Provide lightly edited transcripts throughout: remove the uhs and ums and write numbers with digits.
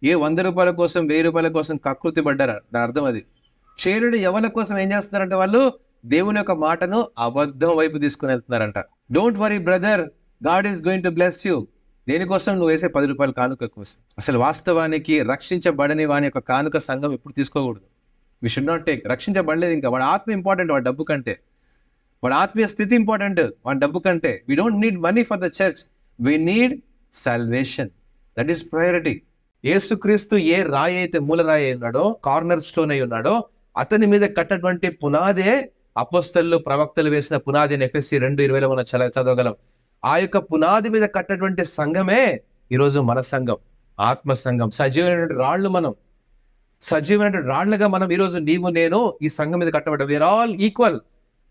ఏ 100 రూపాయల కోసం 1000 రూపాయల కోసం కకృతి పడ్డారు. దాని అర్థం అది. చేరుడు ఎవరి కోసం ఏం చేస్తున్నారంటే వాళ్ళు దేవుని యొక్క మాటను అబద్ధం వైపు తీసుకుని వెళ్తున్నారంట. Don't worry brother, God is going to bless you. దేనికోసం? నువ్వు వేసే 10 రూపాయల కానుక కోసం. అసలు వాస్తవానికి రక్షించబడని వాని యొక్క కానుక సంఘం ఎప్పుడు తీసుకోకూడదు. We should not take. రక్షించబడలేదు ఇంకా. వాడి ఆత్మ ఇంపార్టెంట్ వాడి డబ్బు కంటే. వాడి ఆత్మీయ స్థితి ఇంపార్టెంట్ వాడి డబ్బు కంటే. We don't need money for the church, we need salvation. That is priority. యేసుక్రీస్తు ఏ రాయి అయితే మూలరాయి ఉన్నాడో, కార్నర్ స్టోన్ అయి ఉన్నాడో, అతని మీద కట్టినటువంటి పునాదే అపోస్తలులు ప్రవక్తలు వేసిన పునాది అని ఎఫెసీ 2:20 మనం చదవగలం. ఆ యొక్క పునాది మీద కట్టినటువంటి సంఘమే ఈరోజు మన సంఘం, ఆత్మ సంఘం. సజీవమైనటువంటి రాళ్ళు మనం, సజీవమైనటువంటి రాళ్లుగా మనం ఈరోజు నీవు నేను ఈ సంఘం మీద కట్టబడ్డాం. We are all equal.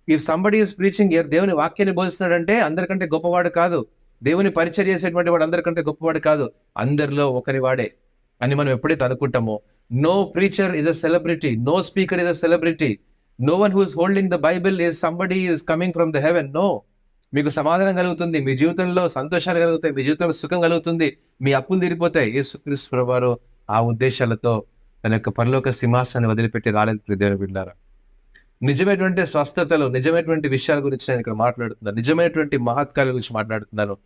If somebody is preaching, దేవుని వాక్యాన్ని బోధిస్తున్నాడంటే అందరికంటే గొప్పవాడు కాదు. దేవుని పరిచయం చేసేటువంటి వాడు అందరికంటే గొప్పవాడు కాదు, అందరిలో ఒకరి వాడే అని మనం ఎప్పుడైతే అనుకుంటామో. No preacher is a celebrity, no speaker is a celebrity, no one who is holding the Bible is somebody is coming from the heaven. No. మీకు సమాధానం కలుగుతుంది, మీ జీవితంలో సంతోషాలు కలుగుతాయి, మీ జీవితంలో సుఖం కలుగుతుంది, మీ అప్పులు తీరిపోతాయి. యేసుక్రీస్తు ప్రభువారు ఆ ఉద్దేశాలతో తన యొక్క పరలోక సింహాసనాన్ని వదిలిపెట్టి రాలేదు. దేవుని బిడ్డలారా, నిజమైనటువంటి స్వస్థతలు, నిజమైనటువంటి విషయాల గురించి నేను ఇక్కడ మాట్లాడుతున్నాను. నిజమైనటువంటి మహత్కార్యాల గురించి మాట్లాడుతున్నాను.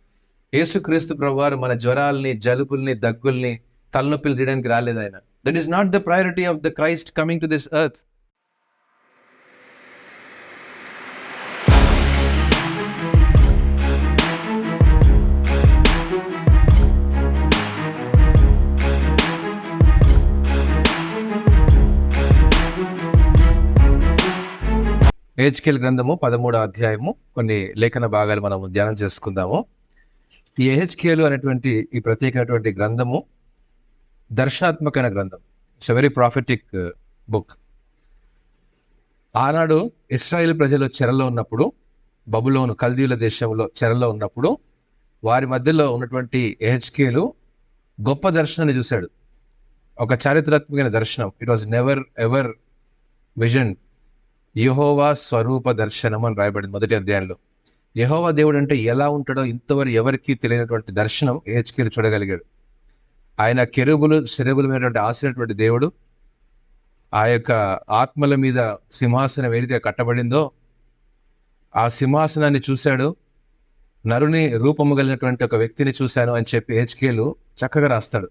యేసుక్రీస్తు ప్రభువారు మన జ్వరాల్ని, జలుబుల్ని, దగ్గుల్ని, తలనొప్పిలు తీయడానికి రాలేదు ఆయన. That is not the priority of the Christ coming to this earth. యెహెజ్కేలు గ్రంథము 13వ అధ్యాయము కొన్ని లేఖన భాగాలు మనం ధ్యానం చేసుకుందాము. ఈ యెహెజ్కేలు అనేటువంటి ఈ ప్రత్యేకమైనటువంటి గ్రంథము దర్శనాత్మకమైన గ్రంథం. It's a very prophetic book. ఆనాడు ఇశ్రాయేల్ ప్రజలు చెరలో ఉన్నప్పుడు, బబులోను కల్దీయుల దేశంలో చెరలో ఉన్నప్పుడు, వారి మధ్యలో ఉన్నటువంటి యెహెజ్కేలు గొప్ప దర్శనాన్ని చూశాడు. ఒక చారిత్రాత్మకమైన దర్శనం. It was never ever vision. యెహోవా స్వరూప దర్శనం అని రాయబడింది మొదటి అధ్యాయంలో. యెహోవా దేవుడు అంటే ఎలా ఉంటాడో ఇంతవరకు ఎవరికి తెలియనటువంటి దర్శనం యెహెజ్కేలు చూడగలిగాడు. ఆయన కెరూబులు శరూబుల మీదటువంటి ఆసినటువంటి దేవుడు. ఆ యొక్క ఆత్మల మీద సింహాసనం ఏదైతే కట్టబడిందో ఆ సింహాసనాన్ని చూశాడు. నరుని రూపము కలిగినటువంటి ఒక వ్యక్తిని చూశాను అని చెప్పి యెహెజ్కేలు చక్కగా రాస్తాడు.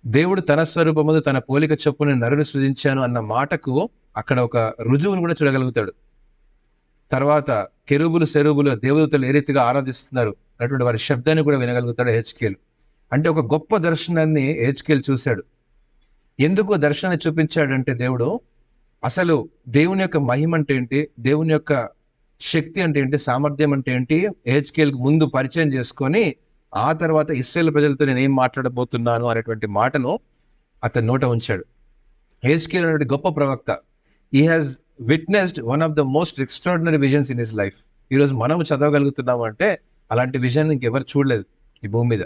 దేవుడు తన స్వరూపమును తన పోలిక చొప్పున నరుని సృజించాను అన్న మాటకు అక్కడ ఒక రుజువును కూడా చూడగలుగుతాడు. తర్వాత కెరూబులు శరూబులు దేవదూతలు ఏ రీతిగా ఆరాధిస్తున్నారు అటువంటి వారి శబ్దాన్ని కూడా వినగలుగుతాడు యెహెజ్కేలు. అంటే ఒక గొప్ప దర్శనాన్ని యెహెజ్కేలు చూశాడు. ఎందుకు దర్శనాన్ని చూపించాడంటే దేవుడు అసలు దేవుని యొక్క మహిమ అంటే ఏంటి, దేవుని యొక్క శక్తి అంటే ఏంటి, సామర్థ్యం అంటే ఏంటి యెహెజ్కేలుకు ముందు పరిచయం చేసుకొని ఆ తర్వాత ఇశ్రాయేలు ప్రజలతో నేను ఏం మాట్లాడబోతున్నాను అనేటువంటి మాటను అతని నోట ఉంచాడు. యెహెజ్కేలు అనేటువంటి గొప్ప ప్రవక్త. He has witnessed one of the most extraordinary visions in his life. ఈరోజు మనం చదవగలుగుతున్నాము అంటే అలాంటి విజన్ ఇంకెవరు చూడలేదు ఈ భూమి మీద.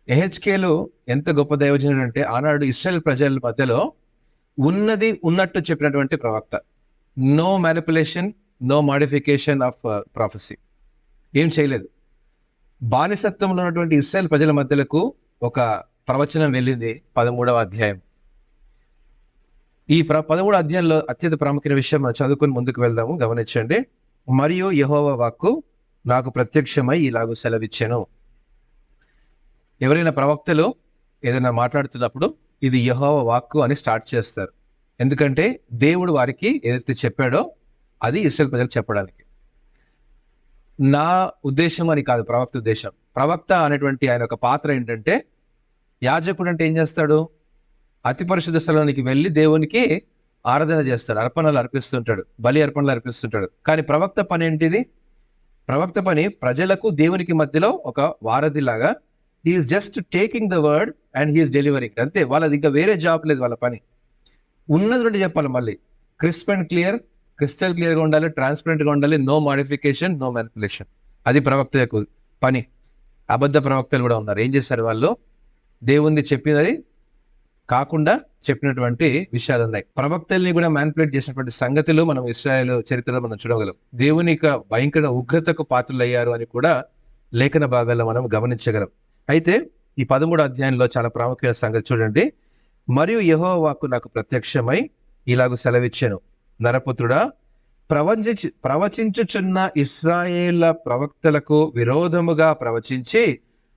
యెహెజ్కేలు ఎంత గొప్ప దైవజనుడు అంటే ఆనాడు ఇశ్రాయేల్ ప్రజల మధ్యలో ఉన్నది ఉన్నట్టు చెప్పినటువంటి ప్రవక్త. No manipulation, no modification of prophecy. ఏం చేయలేదు. బానిసత్వంలో ఉన్నటువంటి ఇశ్రాయేల్ ప్రజల మధ్యలకు ఒక ప్రవచనం వెళ్ళింది 13వ అధ్యాయం. ఈ 13వ అధ్యాయంలో అత్యంత ప్రాముఖ్యమైన విషయం మనం చదువుకొని ముందుకు వెళ్దాము. గమనించండి. మరియు యెహోవా వాక్కు నాకు ప్రత్యక్షమై ఇలాగూ సెలవిచ్చెను. ఎవరైనా ప్రవక్తలు ఏదైనా మాట్లాడుతున్నప్పుడు ఇది యెహోవా వాక్కు అని స్టార్ట్ చేస్తారు. ఎందుకంటే దేవుడు వారికి ఏదైతే చెప్పాడో అది ఇశ్రాయేల్ ప్రజలకు చెప్పడానికి. నా ఉద్దేశం అని కాదు ప్రవక్త ఉద్దేశం. ప్రవక్త అనేటువంటి ఆయన ఒక పాత్ర ఏంటంటే, యాజకుడు అంటే ఏం చేస్తాడు, అతి పరిశుద్ధ స్థలానికి వెళ్ళి దేవునికి ఆరాధన చేస్తాడు, అర్పణలు అర్పిస్తుంటాడు, బలి అర్పణలు అర్పిస్తుంటాడు. కానీ ప్రవక్త పని ఏంటిది? ప్రవక్త పని ప్రజలకు దేవునికి మధ్యలో ఒక వారధిలాగా he is just taking the word and he is delivering. అంతే, వాళ్ళది ఇంకా వేరే జాబ్ లేదు. వాళ్ళ పని ఉన్నది చెప్పాలి. మళ్ళీ క్రిస్ప్ అండ్ క్లియర్, క్రిస్టల్ క్లియర్గా ఉండాలి, ట్రాన్స్పరెంట్గా ఉండాలి, నో మాడిఫికేషన్, నో మ్యానిపులేషన్. అది ప్రవక్త యొక్క పని. అబద్ధ ప్రవక్తలు కూడా ఉన్నారు. ఏం చేశారు వాళ్ళు? దేవుణ్ణి చెప్పినది కాకుండా చెప్పినటువంటి విషయాలు ఉన్నాయి. ప్రవక్తల్ని కూడా మ్యానిపులేట్ చేసినటువంటి సంగతులు మనం ఇశ్రాయేలు చరిత్రలో మనం చూడగలం. దేవుని యొక్క భయంకర ఉగ్రతకు పాత్రలయ్యారు అని కూడా లేఖన భాగాల్లో మనం గమనించగలం. అయితే ఈ 13 అధ్యాయంలో చాలా ప్రాముఖ్యమైన సంగతి చూడండి. మరియు యెహోవా వాక్కు నాకు ప్రత్యక్షమై ఇలాగు సెలవిచ్చెను, నరపుత్రుడా, ప్రవచించుచున్న ఇశ్రాయేళ్ల ప్రవక్తలకు విరోధముగా ప్రవచించి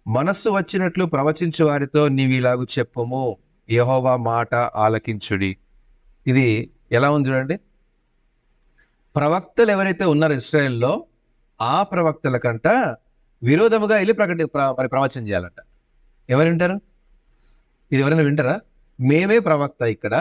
మనస్సు వచ్చినట్లు ప్రవచించు వారితో నీవు ఇలాగు చెప్పుము, యెహోవా మాట ఆలకించుడి. ఇది ఎలా ఉంది చూడండి. ప్రవక్తలు ఎవరైతే ఉన్నారో ఇశ్రాయేల్లో, ఆ ప్రవక్తల కంట విరోధముగా వెళ్ళి మరి ప్రవచనం చేయాలంట. ఎవరు వింటారు? ఇది ఎవరైనా వింటారా? మేమే ప్రవక్త ఇక్కడ,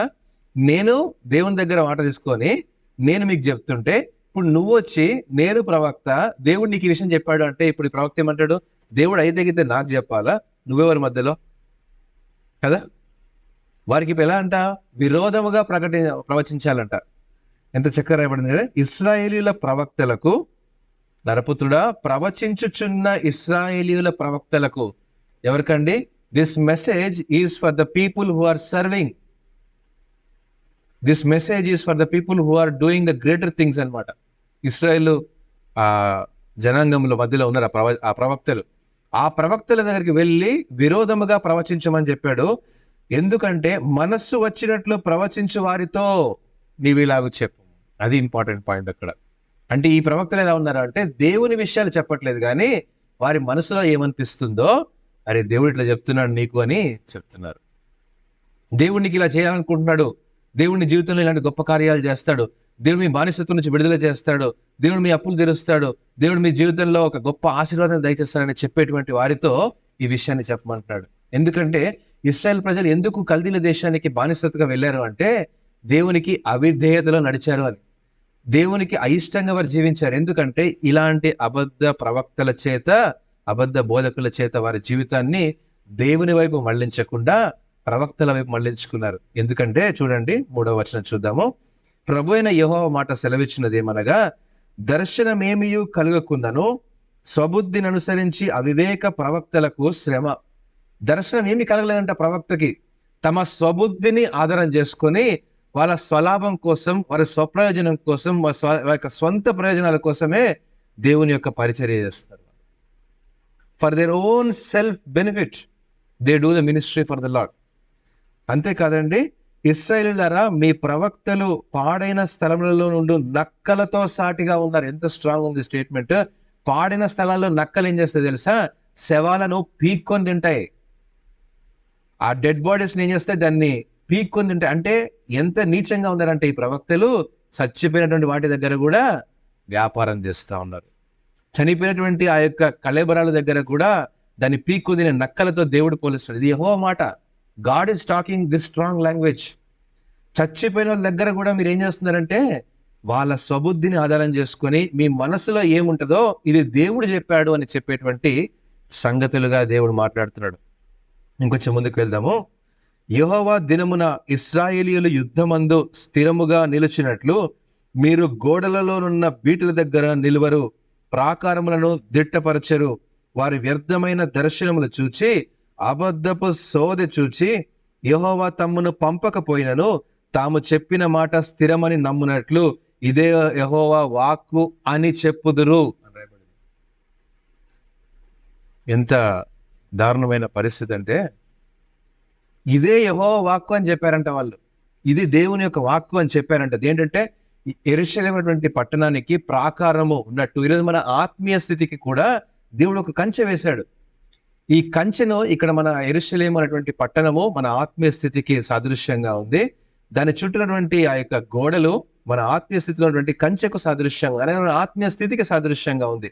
నేను దేవుని దగ్గర మాట తీసుకొని నేను మీకు చెప్తుంటే ఇప్పుడు నువ్వు వచ్చి నేను ప్రవక్త, దేవుడు నీకు ఈ విషయం చెప్పాడు అంటే ఇప్పుడు ఈ ప్రవక్త ఏమంటాడు? దేవుడు అయితే నాకు చెప్పాలా, నువ్వెవరి మధ్యలో కదా? వారికి ఇప్పుడు ఎలా అంట? విరోధముగా ప్రవచించాలంట. ఎంత చక్కగా రాయబడింది కదా. ఇశ్రాయేలీయుల ప్రవక్తలకు, నరపుత్రుడా, ప్రవచించుచున్న ఇశ్రాయేలీయుల ప్రవక్తలకు ఎవరికండి? This message is for the people who are serving. This message is for the people who are doing the greater things అనమాట. ఇశ్రాయేలు జనాంగంలో మధ్యలో ఉన్నారు ఆ ప్రవక్తలు. ఆ ప్రవక్తల దగ్గరికి వెళ్ళి విరోధముగా ప్రవచించమని చెప్పాడు. ఎందుకంటే మనస్సు వచ్చినట్లు ప్రవచించు వారితో నీవు ఇలాగ చెప్పు. అది ఇంపార్టెంట్ పాయింట్ అక్కడ. అంటే ఈ ప్రవక్తలు ఎలా ఉన్నారు అంటే దేవుని విషయాలు చెప్పట్లేదు, కానీ వారి మనసులో ఏమనిపిస్తుందో, అరే దేవుడు ఇట్లా చెప్తున్నాడు నీకు అని చెప్తున్నారు. దేవుడికి ఇలా చేయాలనుకుంటున్నాడు, దేవుడిని జీవితంలో ఇలాంటి గొప్ప కార్యాలు చేస్తాడు, దేవుడు మీ బానిసత్వం నుంచి విడుదల చేస్తాడు, దేవుడు మీ అప్పులు తీరుస్తాడు, దేవుడు మీ జీవితంలో ఒక గొప్ప ఆశీర్వాదం దయచేస్తాడని చెప్పేటువంటి వారితో ఈ విషయాన్ని చెప్పమంటున్నాడు. ఎందుకంటే ఇశ్రాయేల్ ప్రజలు ఎందుకు కల్దీల దేశానికి బానిసత్తుగా వెళ్ళారు అంటే దేవునికి అవిధేయతలో నడిచారు అని, దేవునికి అయిష్టంగా వారు జీవించారు. ఎందుకంటే ఇలాంటి అబద్ధ ప్రవక్తల చేత, అబద్ధ బోధకుల చేత వారి జీవితాన్ని దేవుని వైపు మళ్లించకుండా ప్రవక్తల వైపు మళ్లించుకున్నారు. ఎందుకంటే చూడండి 3వ వచనం చూద్దాము. ప్రభు అయిన యెహోవా మాట సెలవిచ్చినదేమనగా, దర్శనమేమియు కలుగకుండాను స్వబుద్ధిని అనుసరించి అవివేక ప్రవక్తలకు శ్రమ. దర్శనం ఏమి కలగలేదంట ప్రవక్తకి. తమ స్వబుద్ధిని ఆధారం చేసుకొని వాళ్ళ స్వలాభం కోసం, వారి స్వప్రయోజనం కోసం, వారి యొక్క స్వంత ప్రయోజనాల కోసమే దేవుని యొక్క పరిచర్య చేస్తారు. For their own self benefit they do the ministry for the lord. అంతేకాదండి, ఇశ్రాయేలీయులారా, మీ ప్రవక్తలు పాడైన స్థలములలో నుండి నక్కలతో సాటిగా ఉన్నారు. ఎంత స్ట్రాంగ్ ఉంది స్టేట్మెంట్. పాడైన స్థలాల్లో నక్కలు ఏం చేస్తాయి తెలుసా? శవాలను పీక్కొని తింటాయి. ఆ డెడ్ బాడీస్ ఏం చేస్తాయి? దాన్ని పీక్కొని తింటాయి. అంటే ఎంత నీచంగా ఉన్నారంటే ఈ ప్రవక్తలు, చచ్చిపోయినటువంటి వాటి దగ్గర కూడా వ్యాపారం చేస్తూ ఉన్నారు. చనిపోయినటువంటి ఆ యొక్క కళేబరాల దగ్గర కూడా దాన్ని పీక్కొని తినే నక్కలతో దేవుడు పోలుస్తాడు. ఇది యెహోవా మాట. God is talking this strong language. చచ్చిపోయిన వాళ్ళ దగ్గర కూడా మీరు ఏం చేస్తున్నారంటే వాళ్ళ స్వబుద్ధిని ఆధారం చేసుకొని మీ మనసులో ఏముంటుందో ఇది దేవుడు చెప్పాడు అని చెప్పేటువంటి సంగతులుగా దేవుడు మాట్లాడుతున్నాడు. ఇంకొంచెం ముందుకు వెళ్దాము. యెహోవా దినమున ఇశ్రాయేలీయులు యుద్ధమందు స్థిరముగా నిలిచినట్లు మీరు గోడలలోనున్న బీటుల దగ్గర నిలువరు, ప్రాకారములను దిట్టపరచరు. వారి వ్యర్థమైన దర్శనములు చూచి, అబద్ధపు సోదె చూచి, యెహోవా తమ్మును పంపకపోయినను తాము చెప్పిన మాట స్థిరమని నమ్మునట్లు ఇదే యెహోవా వాక్కు అని చెప్పుదురు. ఎంత దారుణమైన పరిస్థితి అంటే, ఇదే యెహోవా వాక్కు అని చెప్పారంట వాళ్ళు. ఇది దేవుని యొక్క వాక్కు అని చెప్పారంట. ఏంటంటే యెరూషలేము పట్టణానికి ప్రాకారము ఉన్నట్టు ఈరోజు మన ఆత్మీయ స్థితికి కూడా దేవుడు ఒక కంచె వేశాడు. ఈ కంచెను ఇక్కడ మన యెరూషలేము అనేటువంటి పట్టణము మన ఆత్మీయ స్థితికి సాదృశ్యంగా ఉంది. దాని చుట్టూనటువంటి ఆ యొక్క గోడలు మన ఆత్మీయ స్థితిలో ఉన్నటువంటి కంచెకు సాదృశ్యంగా, మన ఆత్మీయ స్థితికి సాదృశ్యంగా ఉంది.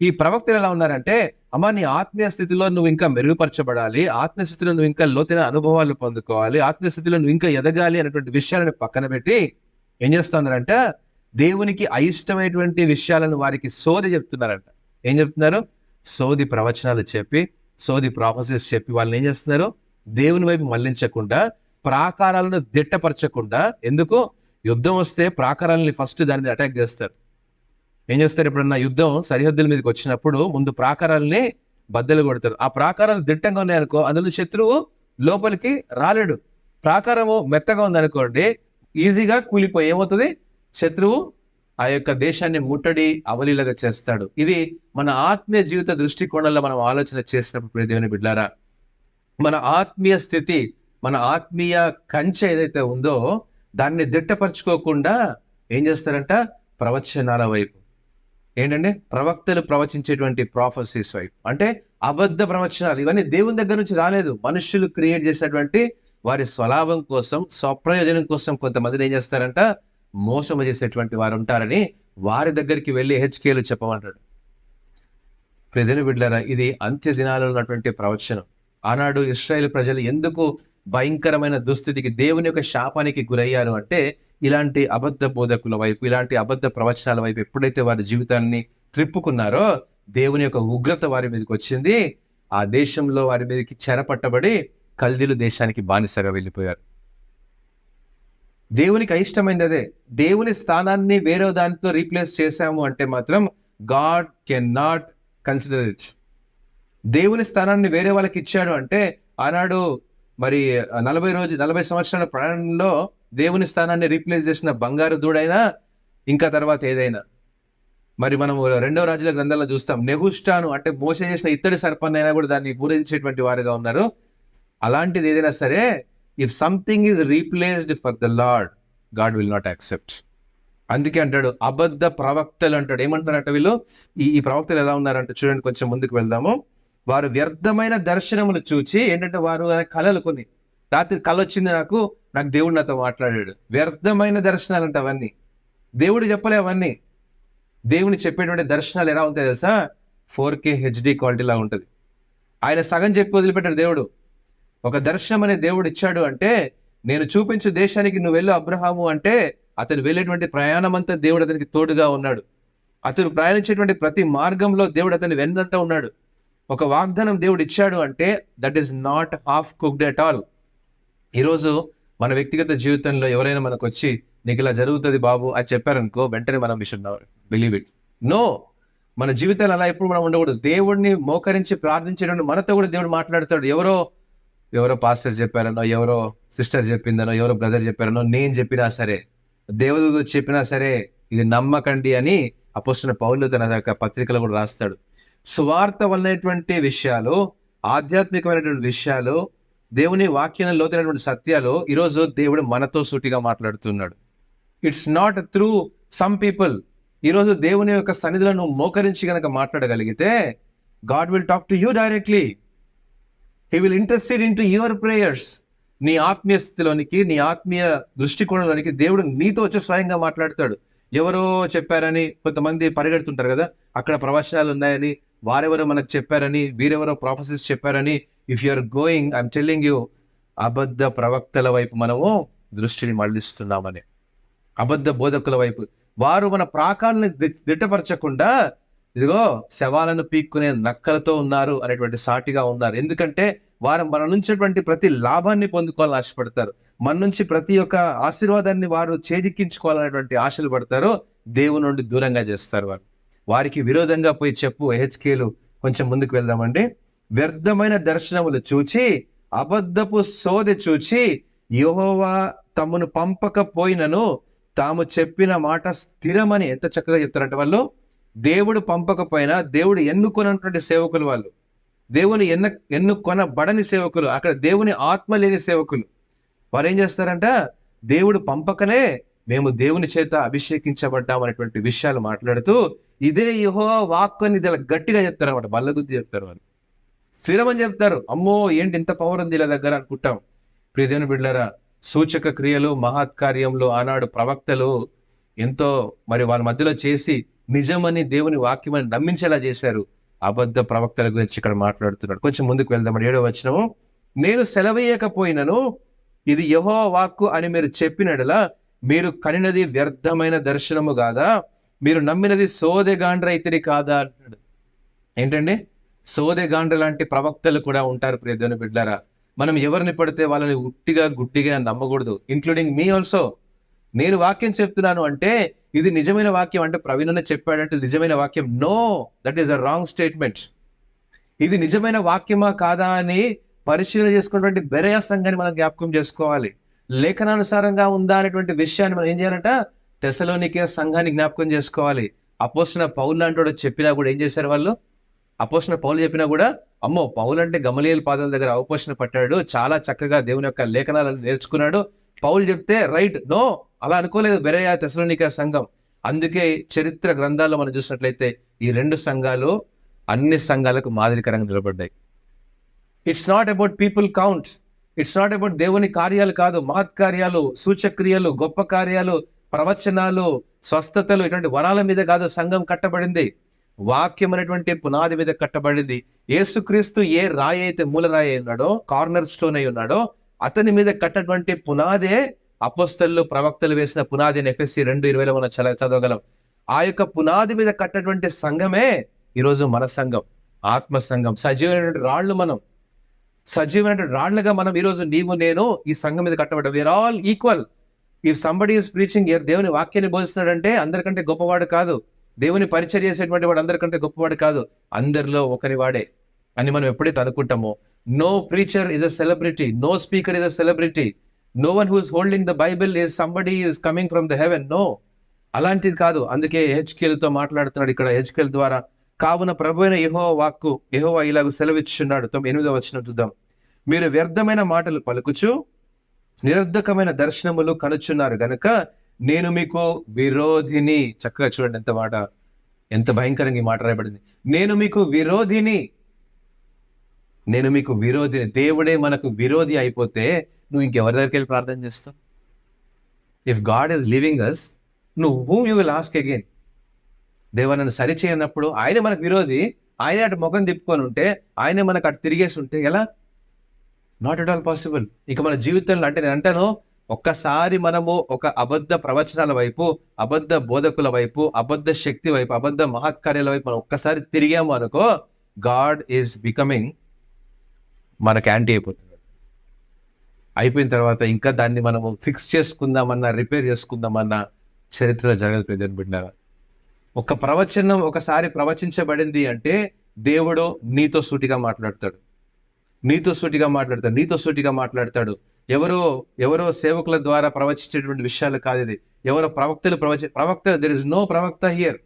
ఈ ప్రవక్తలు ఎలా ఉన్నారంటే, అమ్మా నీ ఆత్మీయ స్థితిలో నువ్వు ఇంకా మెరుగుపరచబడాలి, ఆత్మీయ స్థితిలో నువ్వు ఇంకా లోతైన అనుభవాలు పొందుకోవాలి, ఆత్మీయ స్థితిలో నువ్వు ఇంకా ఎదగాలి అనేటువంటి విషయాలను పక్కన పెట్టి ఏం చేస్తున్నారంట? దేవునికి అయిష్టమైనటువంటి విషయాలను వారికి సోది చెప్తున్నారంట. ఏం చెప్తున్నారు? సోది ప్రవచనాలు చెప్పి, సోది ప్రాఫెసెస్ చెప్పి వాళ్ళని ఏం చేస్తున్నారు? దేవుని వైపు మళ్లించకుండా, ప్రాకారాలను దిట్టపరచకుండా. ఎందుకు? యుద్ధం వస్తే ప్రాకారాలని ఫస్ట్ దాని మీద అటాక్ చేస్తారు. ఏం చేస్తారు? ఎప్పుడన్నా యుద్ధం సరిహద్దుల మీదకి వచ్చినప్పుడు ముందు ప్రాకారాలని బద్దలు కొడతారు. ఆ ప్రాకారాలు దిట్టంగా ఉన్నాయనుకో, అందులో శత్రువు లోపలికి రాలేడు. ప్రాకారము మెత్తగా ఉందనుకోండి, ఈజీగా కూలిపోయి ఏమవుతుంది? శత్రువు ఆ యొక్క దేశాన్ని ముట్టడి అవలీలగా చేస్తాడు. ఇది మన ఆత్మీయ జీవిత దృష్టికోణంలో మనం ఆలోచన చేసినప్పుడు దేవుని బిడ్డలారా, మన ఆత్మీయ స్థితి, మన ఆత్మీయ కంచె ఏదైతే ఉందో దాన్ని దిట్టపరచుకోకుండా ఏం చేస్తారంట? ప్రవచనాల వైపు, ఏంటంటే ప్రవక్తలు ప్రవచించేటువంటి ప్రాఫెసీస్ వైపు, అంటే అబద్ధ ప్రవచనాలు. ఇవన్నీ దేవుని దగ్గర నుంచి రాలేదు, మనుషులు క్రియేట్ చేసినటువంటి వారి స్వలాభం కోసం, స్వప్రయోజనం కోసం కొంతమందిని ఏం చేస్తారంట? మోసం చేసేటువంటి వారు ఉంటారని వారి దగ్గరికి వెళ్ళి హెచ్కేలు చెప్పమంటాడు. ప్రజలు బిడ్డలారా, ఇది అంత్య దినాలలో ఉన్నటువంటి ప్రవచనం. ఆనాడు ఇశ్రాయేలు ప్రజలు ఎందుకు భయంకరమైన దుస్థితికి, దేవుని యొక్క శాపానికి గురయ్యారు అంటే, ఇలాంటి అబద్ధ బోధకుల వైపు, ఇలాంటి అబద్ధ ప్రవచనాల వైపు ఎప్పుడైతే వారి జీవితాన్ని త్రిప్పుకున్నారో దేవుని యొక్క ఉగ్రత వారి మీదకి వచ్చింది. ఆ దేశంలో వారి మీదకి చెరపట్టబడి కల్దీలు దేశానికి బానిసగా వెళ్ళిపోయారు. దేవునికి అయిష్టమైనది అదే. దేవుని స్థానాన్ని వేరే దానితో రీప్లేస్ చేశాము అంటే మాత్రం God can not consider it. దేవుని స్థానాన్ని వేరే వాళ్ళకి ఇచ్చాడు అంటే, ఆనాడు మరి 40 సంవత్సరాల ప్రయాణంలో దేవుని స్థానాన్ని రీప్లేస్ చేసిన బంగారు దూడైనా, ఇంకా తర్వాత ఏదైనా, మరి మనము 2వ రాజుల గ్రంథంలో చూస్తాం, నెహుష్టాను అంటే మోసే చేసిన ఇత్తడి సర్పాన్నైనా కూడా దాన్ని పూరించేటువంటి వారుగా ఉన్నారు. అలాంటిది ఏదైనా సరే, if something is replaced for the lord, God will not accept. అందుకే అంటాడు అబద్ధ ప్రవక్తలు అంటాడు. ఏమంటారంట వీళ్ళు? ఈ ప్రవక్తలు ఎలా ఉన్నారంటే చూడండి, కొంచెం ముందుకు వెళ్దాము. వారు వ్యర్థమైన దర్శనములు చూచి, ఏంటంటే వారు కళలు, కొన్ని రాత్రి కళ వచ్చింది నాకు దేవుడు నాతో మాట్లాడాడు. వ్యర్థమైన దర్శనాలు అంటే అవన్నీ దేవుడు చెప్పలే. అవన్నీ దేవుని చెప్పేటువంటి దర్శనాలు ఎలా ఉంటాయి తెలుసా? 4K HD క్వాలిటీలా ఉంటుంది. ఆయన సగం చెప్పి వదిలిపెట్టాడు దేవుడు. ఒక దర్శనం అనే దేవుడు ఇచ్చాడు అంటే, నేను చూపించు దేశానికి నువ్వు వెళ్ళు అబ్రహాము అంటే, అతను వెళ్ళేటువంటి ప్రయాణం అంతా దేవుడు అతనికి తోడుగా ఉన్నాడు. అతను ప్రయాణించేటువంటి ప్రతి మార్గంలో దేవుడు అతని వెన్నంట ఉన్నాడు. ఒక వాగ్దానం దేవుడు ఇచ్చాడు అంటే that is not half cooked at all. ఈరోజు మన వ్యక్తిగత జీవితంలో ఎవరైనా మనకు వచ్చి నీకు ఇలా జరుగుతుంది బాబు అని చెప్పారనుకో, వెంటనే మనం we should believe it. No, మన జీవితాలు అలా ఎప్పుడు మనం ఉండకూడదు. దేవుడిని మోకరించి ప్రార్థించేటువంటి మనతో కూడా దేవుడు మాట్లాడతాడు. ఎవరో పాస్టర్ చెప్పారనో, ఎవరో సిస్టర్ చెప్పిందనో, ఎవరో బ్రదర్ చెప్పారనో, నేను చెప్పినా సరే, దేవుడు చెప్పినా సరే ఇది నమ్మకండి అని అపోస్తలుడైన పౌలు తన పత్రికలో కూడా రాస్తాడు. సువార్త వలనటువంటి విషయాలు, ఆధ్యాత్మికమైనటువంటి విషయాలు, దేవుని వాక్యంలో లోతైనటువంటి సత్యాలు ఈరోజు దేవుడు మనతో సూటిగా మాట్లాడుతున్నాడు. It's not through some people. ఈరోజు దేవుని యొక్క సన్నిధిలో నువ్వు మోకరించి కనుక మాట్లాడగలిగితే, God will talk to you directly. He will intercede in to your prayers. నీ ఆత్మీయ స్థితిలోనికి, నీ ఆత్మీయ దృష్టికోణంలోనికి దేవుడు నీతో వచ్చి స్వయంగా మాట్లాడతాడు. ఎవరో చెప్పారని కొంతమంది పరిగెడుతుంటారు కదా, అక్కడ ప్రవచనాలు ఉన్నాయని, వారెవరో మనకు చెప్పారని, వీరెవరో ప్రాఫెసీస్ చెప్పారని. If you are going, I'm telling you, అబద్ధ ప్రవక్తల వైపు మనము దృష్టిని మళ్లిస్తున్నామని, అబద్ధ బోధకుల వైపు. వారు మన ప్రాకాలను దిట్టపరచకుండా ఇదిగో శవాలను పీక్కునే నక్కలతో ఉన్నారు అనేటువంటి సాటిగా ఉన్నారు. ఎందుకంటే వారు మన నుంచి ప్రతి లాభాన్ని పొందుకోవాలని ఆశపడతారు. మన నుంచి ప్రతి ఒక్క ఆశీర్వాదాన్ని వారు చేజిక్కించుకోవాలనేటువంటి ఆశలు పడతారు. దేవుని నుండి దూరంగా చేస్తారు. వారికి విరోధంగా పోయి చెప్పు. హెచ్కేలు కొంచెం ముందుకు వెళ్దామండి. వ్యర్థమైన దర్శనములు చూచి, అబద్ధపు సోదె చూచి, యెహోవా తమను పంపకపోయినను తాము చెప్పిన మాట స్థిరమని. ఎంత చక్కగా చెప్తారంటే వాళ్ళు, దేవుడు పంపకపోయినా దేవుడు ఎన్నుకొన్నటువంటి సేవకులు వాళ్ళు, దేవుని ఎన్నుకొనబడని సేవకులు, అక్కడ దేవుని ఆత్మ లేని సేవకులు. వారు ఏం చేస్తారంట? దేవుడు పంపకనే మేము దేవుని చేత అభిషేకించబడ్డాం అనేటువంటి విషయాలు మాట్లాడుతూ ఇదే యెహోవా వాక్కు అని గట్టిగా చెప్తారు అనమాట. బల్లగుద్ది చెప్తారు. వాళ్ళు స్థిరమని చెప్తారు. అమ్మో ఏంటి ఇంత పవర్ ఉంది ఇలా దగ్గర అనుకుంటాం. ప్రియ దేవుని బిడ్డలారా, సూచక క్రియలు, మహత్కార్యంలో ఆనాడు ప్రవక్తలు ఎంతో మరి వాళ్ళ మధ్యలో చేసి నిజమని దేవుని వాక్యమని నమ్మించేలా చేశారు. అబద్ధ ప్రవక్తల గురించి ఇక్కడ మాట్లాడుతున్నాడు. కొంచెం ముందుకు వెళ్దాం. 7వ వచనము, నేను సెలవేయకపోయినను ఇది యెహోవా వాక్కు అని మీరు చెప్పినడలా మీరు కనినది వ్యర్థమైన దర్శనము కాదా? మీరు నమ్మినది సోదెగాండ్ర ఇతడి కాదా అంటాడు. ఏంటండి? సోదెగాండ్ర లాంటి ప్రవక్తలు కూడా ఉంటారు. ప్రియ దేవుని బిడ్డలారా, మనం ఎవరిని పడితే వాళ్ళని ఉట్టిగా గుడ్డిగా నమ్మకూడదు, ఇంక్లూడింగ్ మీ ఆల్సో. నేను వాక్యం చెప్తున్నాను అంటే ఇది నిజమైన వాక్యం అంటే ప్రవీణ్ చెప్పాడంటే నిజమైన వాక్యం. No, that is a wrong statement. ఇది నిజమైన వాక్యమా కాదా అని పరిశీలన చేసుకున్నటువంటి బెరయా సంఘాన్ని మనం జ్ఞాపకం చేసుకోవాలి. లేఖనానుసారంగా ఉందా అనేటువంటి విషయాన్ని మనం ఏం చేయాలంట? తెస్సలోనికే సంఘాన్ని జ్ఞాపకం చేసుకోవాలి. అపోస్తలుడైన పౌలు లాంటి వాడు చెప్పినా కూడా ఏం చేశారు వాళ్ళు? అపోస్తలుడైన పౌలు చెప్పినా కూడా, అమ్మో పౌలు అంటే గమలీయేలు పాదాల దగ్గర అవపోసన పట్టాడు, చాలా చక్కగా దేవుని యొక్క లేఖనాలను నేర్చుకున్నాడు, పౌలు చెప్తే రైట్, నో అలా అనుకోలేదు బెరయ తెస్సలోనిక సంఘం. అందుకే చరిత్ర గ్రంథాల్లో మనం చూసినట్లయితే ఈ 2 సంఘాలు అన్ని సంఘాలకు మాదిరికరంగా నిలబడ్డాయి. It's not about people count, it's not about దేవుని కార్యాలు కాదు, మహత్కార్యాలు, సూచక్రియలు, గొప్ప కార్యాలు, ప్రవచనాలు, స్వస్థతలు, ఇటువంటి వరాల మీద కాదు సంఘం కట్టబడింది. వాక్యం అనేటువంటి పునాది మీద కట్టబడింది. యేసుక్రీస్తు ఏ రాయి అయితే మూలరాయి ఉన్నాడో, కార్నర్ స్టోన్ అయి ఉన్నాడో, అతని మీద కట్టటువంటి పునాదే అపోస్తలులు ప్రవక్తలు వేసిన పునాది అని ఎఫెసీ 2:20 మనం చదవగలం. ఆ యొక్క పునాది మీద కట్టటువంటి సంఘమే ఈరోజు మన సంఘం, ఆత్మ సంఘం. సజీవమైనటువంటి రాళ్ళు మనం, సజీవమైనటువంటి రాళ్లుగా మనం ఈరోజు నీవు నేను ఈ సంఘం మీద కట్టబడ్డాం. We are all equal. If somebody is preaching, దేవుని వాక్యాన్ని బోధిస్తున్నాడంటే అందరికంటే గొప్పవాడు కాదు, దేవుని పరిచర్య చేసేటువంటి వాడు అందరికంటే గొప్పవాడు కాదు, అందరిలో ఒకరి వాడే అని మనం ఎప్పుడైతే అనుకుంటామో, no preacher is a celebrity, no speaker is a celebrity, no one who is holding the Bible is somebody is coming from the heaven, no, అలాంటిది కాదు. అందుకే హెచ్కేల్తో మాట్లాడుతున్నాడు ఇక్కడ, హెచ్కేల్ ద్వారా, కావున ప్రభువైన యెహోవా వాక్కు, యెహోవా ఇలాగ సెలవిచ్చున్నాడు. 8వ వచనం చూద్దాం. మీరు వ్యర్థమైన మాటలు పలుకుచు నిరర్ధకమైన దర్శనములు కనుచున్నారు గనుక నేను మీకు విరోధిని. చక్కగా చూడండి ఎంత మాట, ఎంత భయంకరంగా ఈ మాట రాయబడింది. నేను మీకు విరోధిని, నేను మీకు విరోధిని. దేవుడే మనకు విరోధి అయిపోతే నువ్వు ఇంకెవరి దగ్గరికి వెళ్ళి ప్రార్థన చేస్తావు? ఇఫ్ గాడ్ ఈస్ లివింగ్ అస్, నువ్వు whom you will ask again? దేవా నన్ను సరిచేయనప్పుడు ఆయన మనకు విరోధి, ఆయన అటు ముఖం తిప్పుకొని ఉంటే, ఆయన మనకు అటు తిరిగేసి ఉంటే ఎలా? Not at all possible. ఇక మన జీవితంలో అంటే నేను అంటాను, ఒక్కసారి మనము ఒక అబద్ధ ప్రవచనాల వైపు, అబద్ధ బోధకుల వైపు, అబద్ధ శక్తి వైపు, అబద్ధ మహత్కార్యాల వైపు మనం ఒక్కసారి తిరిగాము అనుకో, గాడ్ ఈజ్ బికమింగ్ మనకు యాంటీ అయిపోతున్నాడు. అయిపోయిన తర్వాత ఇంకా దాన్ని మనము ఫిక్స్ చేసుకుందామన్నా, రిపేర్ చేసుకుందామన్నా చరిత్రలో జరగదు. ప్రజలు బిడ్డారా, ఒక ప్రవచనం ఒకసారి ప్రవచించబడింది అంటే దేవుడు నీతో సూటిగా మాట్లాడతాడు, నీతో సూటిగా మాట్లాడతాడు, నీతో సూటిగా మాట్లాడతాడు. ఎవరో సేవకుల ద్వారా ప్రవచించేటువంటి విషయాలు కాదు ఇది. ఎవరో ప్రవక్తలు ప్రవక్త, దెర్ ఇస్ నో ప్రవక్త హియర్.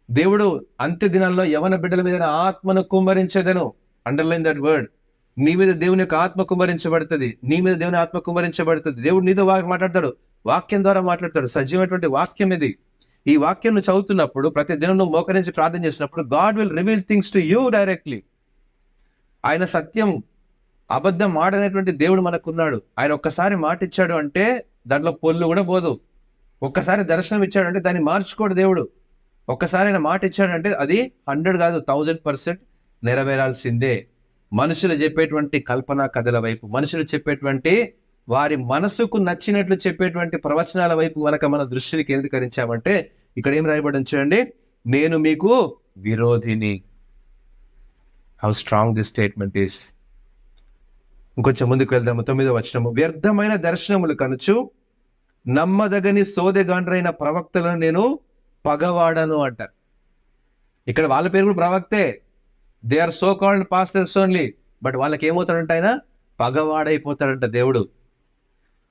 దేవుడు అంత్య దినాల్లో యవన బిడ్డల మీద ఆత్మను కుమ్మరించేదను. Underline that word. నీ మీద దేవుని యొక్క ఆత్మ కుమ్మరించబడుతుంది, నీ మీద దేవుని ఆత్మ కుమ్మరించబడుతుంది. దేవుడు నీతో మాట్లాడతాడు, వాక్యం ద్వారా మాట్లాడతాడు. సజీవమైనటువంటి వాక్యం ఇది. ఈ వాక్యం నువ్వు చదువుతున్నప్పుడు, ప్రతి దినం నువ్వు మోకరించి ప్రార్థన చేసినప్పుడు, God will reveal things to you directly. ఆయన సత్యం, అబద్ధం ఆడనేటువంటి దేవుడు మనకున్నాడు. ఆయన ఒక్కసారి మాట ఇచ్చాడు అంటే దాంట్లో పొల్లు కూడా పోదు. ఒక్కసారి దర్శనం ఇచ్చాడు అంటే దాన్ని మార్చుకోడు దేవుడు. ఒక్కసారి ఆయన మాట ఇచ్చాడంటే అది 100 కాదు 1000% నెరవేరాల్సిందే. మనుషులు చెప్పేటువంటి కల్పన కథల వైపు, మనుషులు చెప్పేటువంటి వారి మనసుకు నచ్చినట్లు చెప్పేటువంటి ప్రవచనాల వైపు కనుక మన దృష్టిని కేంద్రీకరించామంటే ఇక్కడ ఏం రాయబడింది చూడండి, నేను మీకు విరోధిని. How strong this statement is. ఇంకొంచెం ముందుకు వెళ్దాము. 9వ వచనము. వ్యర్థమైన దర్శనములు కనుచు నమ్మదగని సోదెగాండ్రైన ప్రవక్తలను నేను పగవాడను అంట. ఇక్కడ వాళ్ళ పేరు కూడా ప్రవక్తే, they are so called pastors only, but వాళ్ళకి ఏమవుతాడంట, ఆయన పగవాడైపోతాడంట దేవుడు.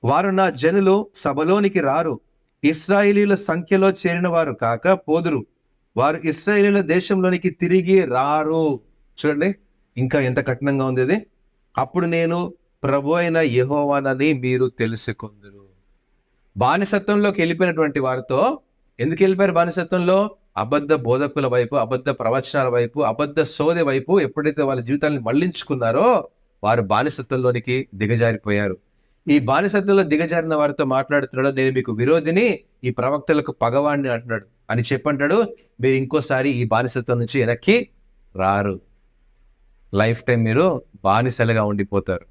వారు నా జనులు సభలోనికి రారు, ఇశ్రాయేలీల సంఖ్యలో చేరిన వారు కాక పోదురు, వారు ఇశ్రాయేలీల దేశంలోనికి తిరిగి రారు. చూడండి ఇంకా ఎంత కఠినంగా ఉంది ఇది. అప్పుడు నేను ప్రభు అయిన యెహోవానని మీరు తెలుసుకొందురు. బానిసత్వంలోకి వెళ్ళిపోయినటువంటి వారితో, ఎందుకు వెళ్ళిపోయారు బానిసత్వంలో? అబద్ధ బోధకుల వైపు, అబద్ధ ప్రవచనాల వైపు, అబద్ధ సోదె వైపు ఎప్పుడైతే వాళ్ళ జీవితాన్ని మళ్లించుకున్నారో వారు బానిసత్వంలోనికి దిగజారిపోయారు. ఈ బానిసత్వంలో దిగజారిన వారితో మాట్లాడుతున్నాడు, నేను మీకు విరోధిని, ఈ ప్రవక్తలకు పగవాడిని అంటున్నాడు అని చెప్పంటాడు. మీరు ఇంకోసారి ఈ బానిసత్వం నుంచి వెనక్కి రారు, లైఫ్ టైం మీరు బానిసలుగా ఉండిపోతారు.